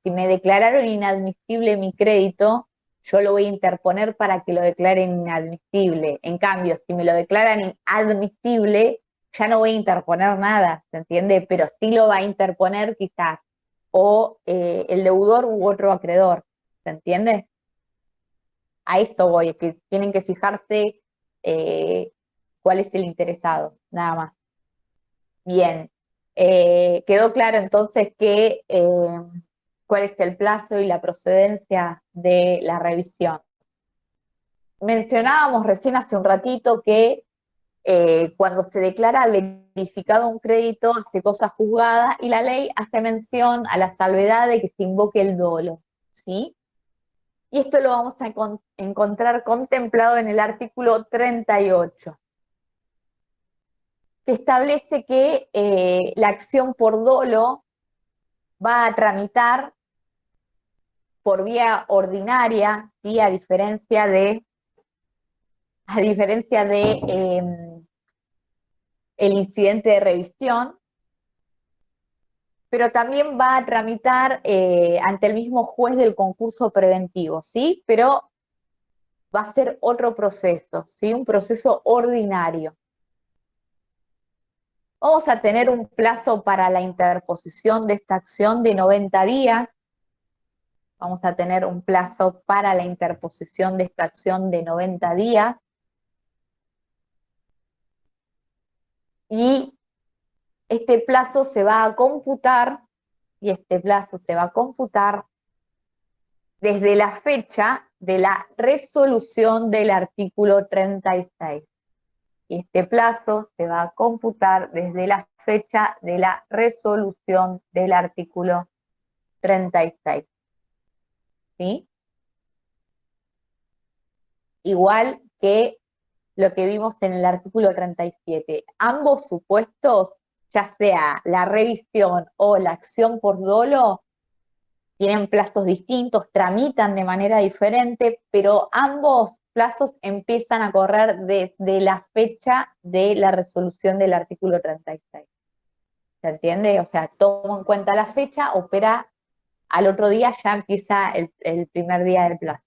si me declararon inadmisible mi crédito, yo lo voy a interponer para que lo declaren inadmisible. En cambio, si me lo declaran admisible, ya no voy a interponer nada, ¿se entiende? Pero sí lo va a interponer quizás o el deudor u otro acreedor, ¿se entiende? A eso voy, que tienen que fijarse cuál es el interesado, nada más. Bien, quedó claro entonces cuál es el plazo y la procedencia de la revisión. Mencionábamos recién hace un ratito que cuando se declara verificado un crédito hace cosa juzgada y la ley hace mención a la salvedad de que se invoque el dolo, ¿sí? Y esto lo vamos a encontrar contemplado en el artículo 38. Que establece que la acción por dolo va a tramitar por vía ordinaria, ¿sí? a diferencia de el incidente de revisión, pero también va a tramitar ante el mismo juez del concurso preventivo, ¿sí? Pero va a ser otro proceso, ¿sí? Un proceso ordinario. Vamos a tener un plazo para la interposición de esta acción de 90 días, Vamos a tener un plazo para la interposición de esta acción de 90 días. Y este plazo se va a computar, desde la fecha de la resolución del artículo 36. Y este plazo se va a computar desde la fecha de la resolución del artículo 36. ¿Sí? Igual que lo que vimos en el artículo 37. Ambos supuestos, ya sea la revisión o la acción por dolo, tienen plazos distintos, tramitan de manera diferente, pero ambos plazos empiezan a correr desde la fecha de la resolución del artículo 36. ¿Se entiende? O sea, tomo en cuenta la fecha, opera al otro día, ya empieza el primer día del plazo.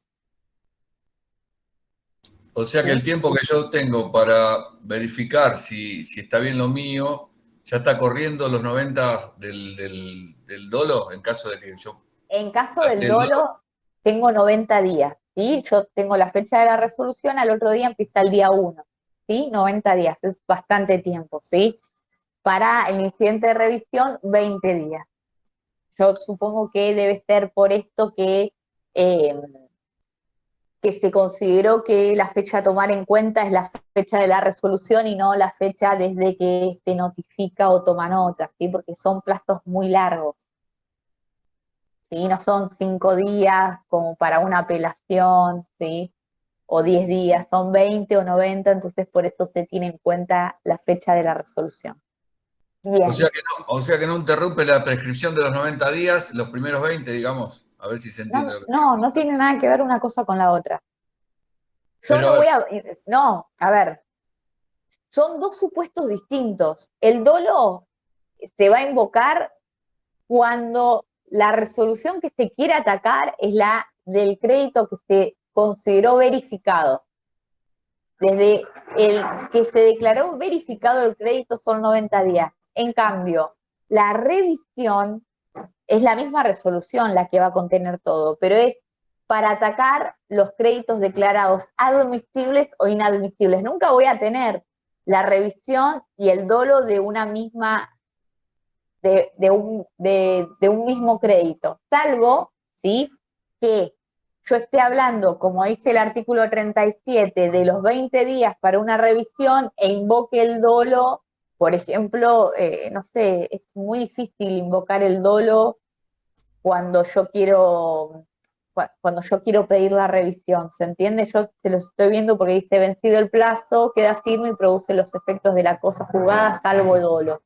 O sea que el tiempo que yo tengo para verificar si está bien lo mío, ya está corriendo los 90 del dolo, en caso de que yo... En caso del dolo, tengo 90 días, ¿sí? Yo tengo la fecha de la resolución, al otro día empieza el día 1, ¿sí? 90 días, es bastante tiempo, ¿sí? Para el incidente de revisión, 20 días. Yo supongo que debe ser por esto que se consideró que la fecha a tomar en cuenta es la fecha de la resolución y no la fecha desde que se notifica o toma nota, ¿sí? Porque son plazos muy largos. ¿Sí? No son 5 días como para una apelación, ¿sí? O 10 días, son 20 o 90, entonces por eso se tiene en cuenta la fecha de la resolución. Bien. O sea que no interrumpe la prescripción de los 90 días, los primeros 20, digamos, a ver si se entiende lo que... No tiene nada que ver una cosa con la otra. A ver, son dos supuestos distintos. El dolo se va a invocar cuando la resolución que se quiere atacar es la del crédito que se consideró verificado. Desde el que se declaró verificado el crédito son 90 días. En cambio, la revisión es la misma resolución la que va a contener todo, pero es para atacar los créditos declarados admisibles o inadmisibles. Nunca voy a tener la revisión y el dolo de una misma, de un mismo crédito, salvo, ¿sí?, que yo esté hablando, como dice el artículo 37, de los 20 días para una revisión e invoque el dolo. Por ejemplo, no sé, es muy difícil invocar el dolo cuando yo quiero pedir la revisión, ¿se entiende? Yo se los estoy viendo porque dice vencido el plazo, queda firme y produce los efectos de la cosa juzgada, salvo el dolo.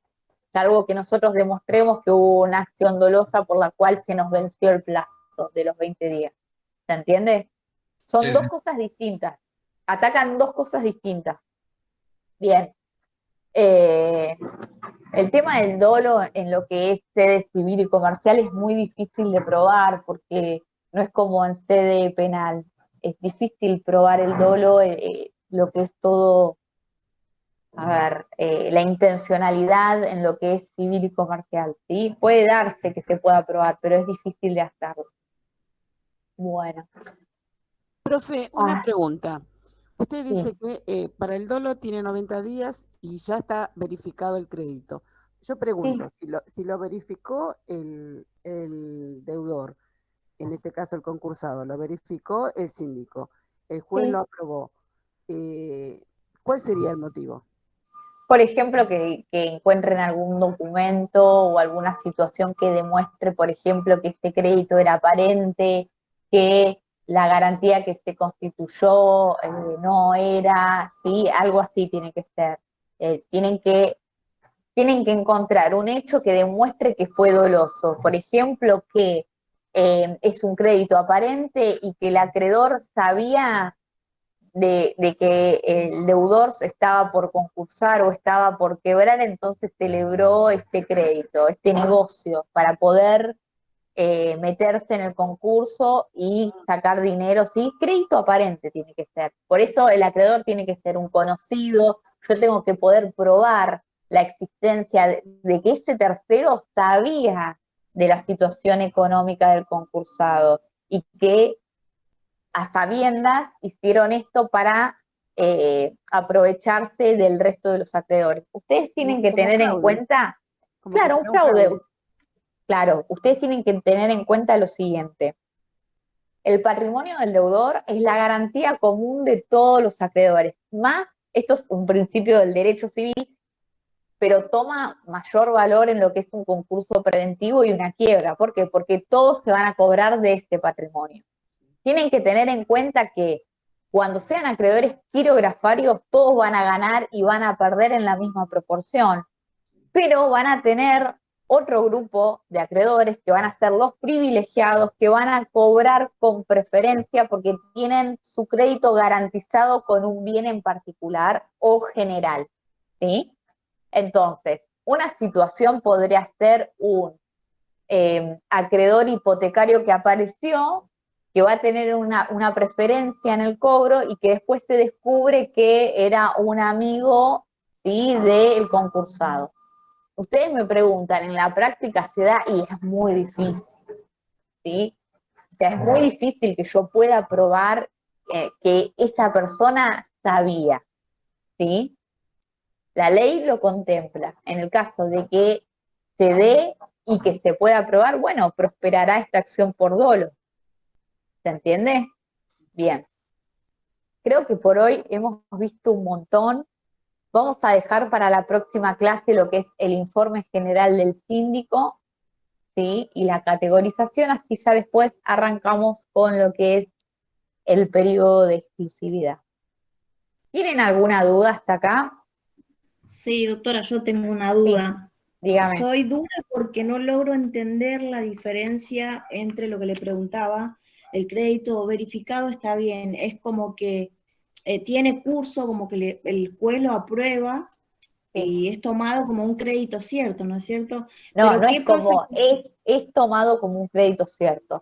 Salvo que nosotros demostremos que hubo una acción dolosa por la cual se nos venció el plazo de los 20 días. ¿Se entiende? Son dos cosas distintas. Atacan dos cosas distintas. Bien. El tema del dolo en lo que es sede civil y comercial es muy difícil de probar porque no es como en sede penal. Es difícil probar el dolo, lo que es todo, la intencionalidad en lo que es civil y comercial, ¿sí? Puede darse que se pueda probar, pero es difícil de hacerlo. Bueno. Profe, una pregunta. Usted dice que para el dolo tiene 90 días y ya está verificado el crédito. Yo pregunto, si lo verificó el deudor, en este caso el concursado, lo verificó el síndico, el juez lo aprobó, ¿cuál sería el motivo? Por ejemplo, que encuentren algún documento o alguna situación que demuestre, por ejemplo, que este crédito era aparente, que la garantía que se constituyó no era, ¿sí? Algo así tiene que ser. Tienen que encontrar un hecho que demuestre que fue doloso. Por ejemplo, que es un crédito aparente y que el acreedor sabía de que el deudor estaba por concursar o estaba por quebrar, entonces celebró este crédito, este negocio, para poder meterse en el concurso y sacar dinero, ¿sí? Crédito aparente tiene que ser. Por eso el acreedor tiene que ser un conocido, yo tengo que poder probar la existencia de que ese tercero sabía de la situación económica del concursado y que a sabiendas hicieron esto para aprovecharse del resto de los acreedores. Ustedes tienen que Como tener en fraude. cuenta, Como que claro, un fuera fraude. Claro, ustedes tienen que tener en cuenta lo siguiente. El patrimonio del deudor es la garantía común de todos los acreedores. Más, esto es un principio del derecho civil, pero toma mayor valor en lo que es un concurso preventivo y una quiebra. ¿Por qué? Porque todos se van a cobrar de este patrimonio. Tienen que tener en cuenta que cuando sean acreedores quirografarios, todos van a ganar y van a perder en la misma proporción, pero van a tener otro grupo de acreedores que van a ser los privilegiados, que van a cobrar con preferencia porque tienen su crédito garantizado con un bien en particular o general, ¿sí? Entonces, una situación podría ser un acreedor hipotecario que apareció, que va a tener una preferencia en el cobro y que después se descubre que era un amigo, ¿sí?, del concursado. Ustedes me preguntan, en la práctica se da y es muy difícil, ¿sí? O sea, es muy difícil que yo pueda probar que esa persona sabía, ¿sí? La ley lo contempla. En el caso de que se dé y que se pueda probar, bueno, prosperará esta acción por dolo. ¿Se entiende? Bien. Creo que por hoy hemos visto un montón. Vamos a dejar para la próxima clase lo que es el informe general del síndico, ¿sí? Y la categorización, así ya después arrancamos con lo que es el periodo de exclusividad. ¿Tienen alguna duda hasta acá? Sí, doctora, yo tengo una duda. Dígame. Soy dura porque no logro entender la diferencia entre lo que le preguntaba. El crédito verificado está bien, es como que tiene curso, como que el juez lo aprueba y es tomado como un crédito cierto, ¿no es cierto? No, Pero no ¿qué es pasa? como, es tomado como un crédito cierto.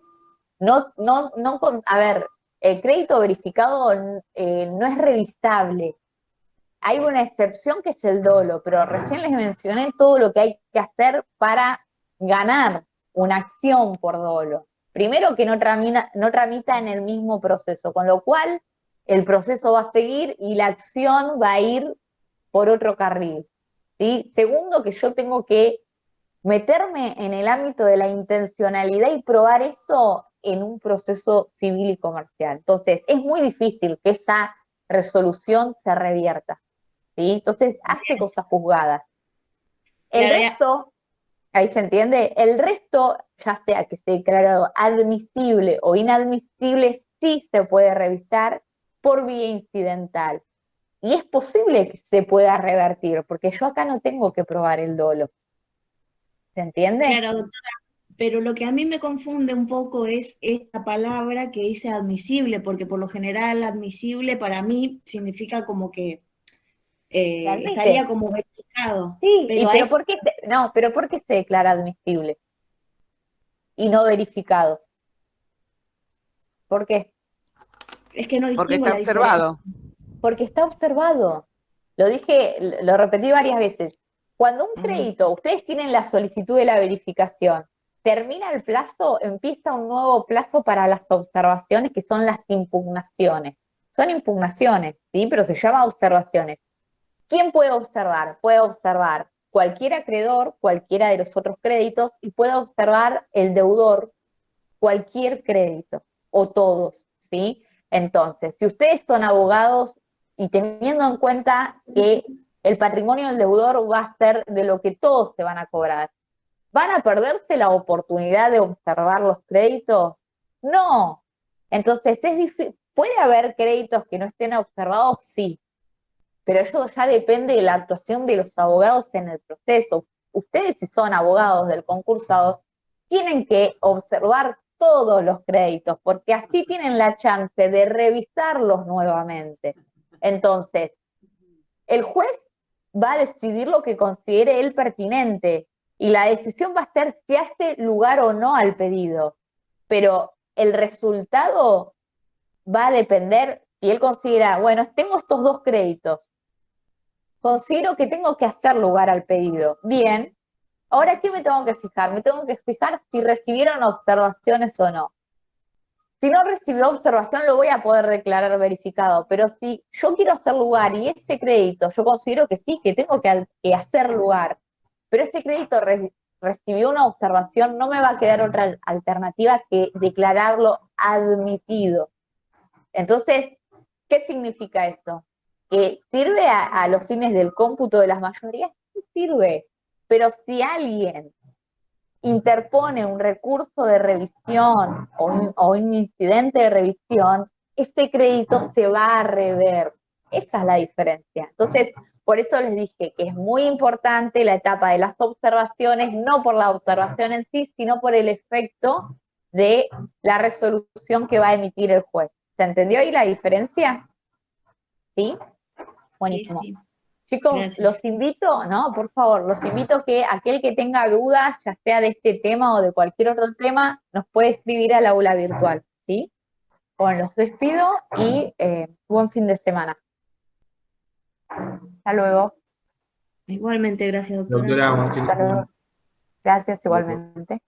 No, a ver, el crédito verificado no es revisable. Hay una excepción que es el dolo, pero recién les mencioné todo lo que hay que hacer para ganar una acción por dolo. Primero que no tramita en el mismo proceso, con lo cual el proceso va a seguir y la acción va a ir por otro carril, ¿sí? Segundo, que yo tengo que meterme en el ámbito de la intencionalidad y probar eso en un proceso civil y comercial. Entonces, es muy difícil que esa resolución se revierta, ¿sí? Entonces, hace cosas juzgadas. El Claro, ya. resto, ahí se entiende, el resto, ya sea que esté declarado admisible o inadmisible, sí se puede revisar por vía incidental. Y es posible que se pueda revertir, porque yo acá no tengo que probar el dolo. ¿Se entiende? Claro, doctora, pero lo que a mí me confunde un poco es esta palabra que dice admisible, porque por lo general admisible para mí significa como que Se admite. estaría como verificado. Sí, Pero a pero eso ¿por qué se declara admisible y no verificado? ¿Por qué? es que no Porque distingo está la diferencia. observado. Porque está observado. Lo dije, lo repetí varias veces. Cuando un crédito, ustedes tienen la solicitud de la verificación, termina el plazo, empieza un nuevo plazo para las observaciones, que son las impugnaciones. Son impugnaciones, ¿sí? Pero se llama observaciones. ¿Quién puede observar? Puede observar cualquier acreedor, cualquiera de los otros créditos, y puede observar el deudor, cualquier crédito, o todos, ¿sí? Entonces, si ustedes son abogados y teniendo en cuenta que el patrimonio del deudor va a ser de lo que todos se van a cobrar, ¿van a perderse la oportunidad de observar los créditos? No. Entonces, ¿puede haber créditos que no estén observados? Sí, pero eso ya depende de la actuación de los abogados en el proceso. Ustedes, si son abogados del concursado, tienen que observar todos los créditos, porque así tienen la chance de revisarlos nuevamente. Entonces, el juez va a decidir lo que considere él pertinente, y la decisión va a ser si hace lugar o no al pedido, pero el resultado va a depender si él considera, bueno, tengo estos dos créditos, considero que tengo que hacer lugar al pedido. Bien, ahora, ¿qué me tengo que fijar? Me tengo que fijar si recibieron observaciones o no. Si no recibió observación, lo voy a poder declarar verificado, pero si yo quiero hacer lugar y ese crédito, yo considero que sí, que tengo que hacer lugar, pero ese crédito recibió una observación, no me va a quedar otra alternativa que declararlo admitido. Entonces, ¿qué significa eso? ¿Que sirve a los fines del cómputo de las mayorías? Sí sirve, pero si alguien interpone un recurso de revisión o un incidente de revisión, ese crédito se va a rever. Esa es la diferencia. Entonces, por eso les dije que es muy importante la etapa de las observaciones, no por la observación en sí, sino por el efecto de la resolución que va a emitir el juez. ¿Se entendió ahí la diferencia? ¿Sí? Buenísimo. Sí, sí. Chicos, Gracias. los invito, ¿no? Por favor, los invito a que aquel que tenga dudas, ya sea de este tema o de cualquier otro tema, nos puede escribir al aula virtual, ¿sí? Bueno, los despido y buen fin de semana. Hasta luego. Igualmente, gracias, doctora. Doctora, buen fin de Hasta luego. semana. Gracias igualmente.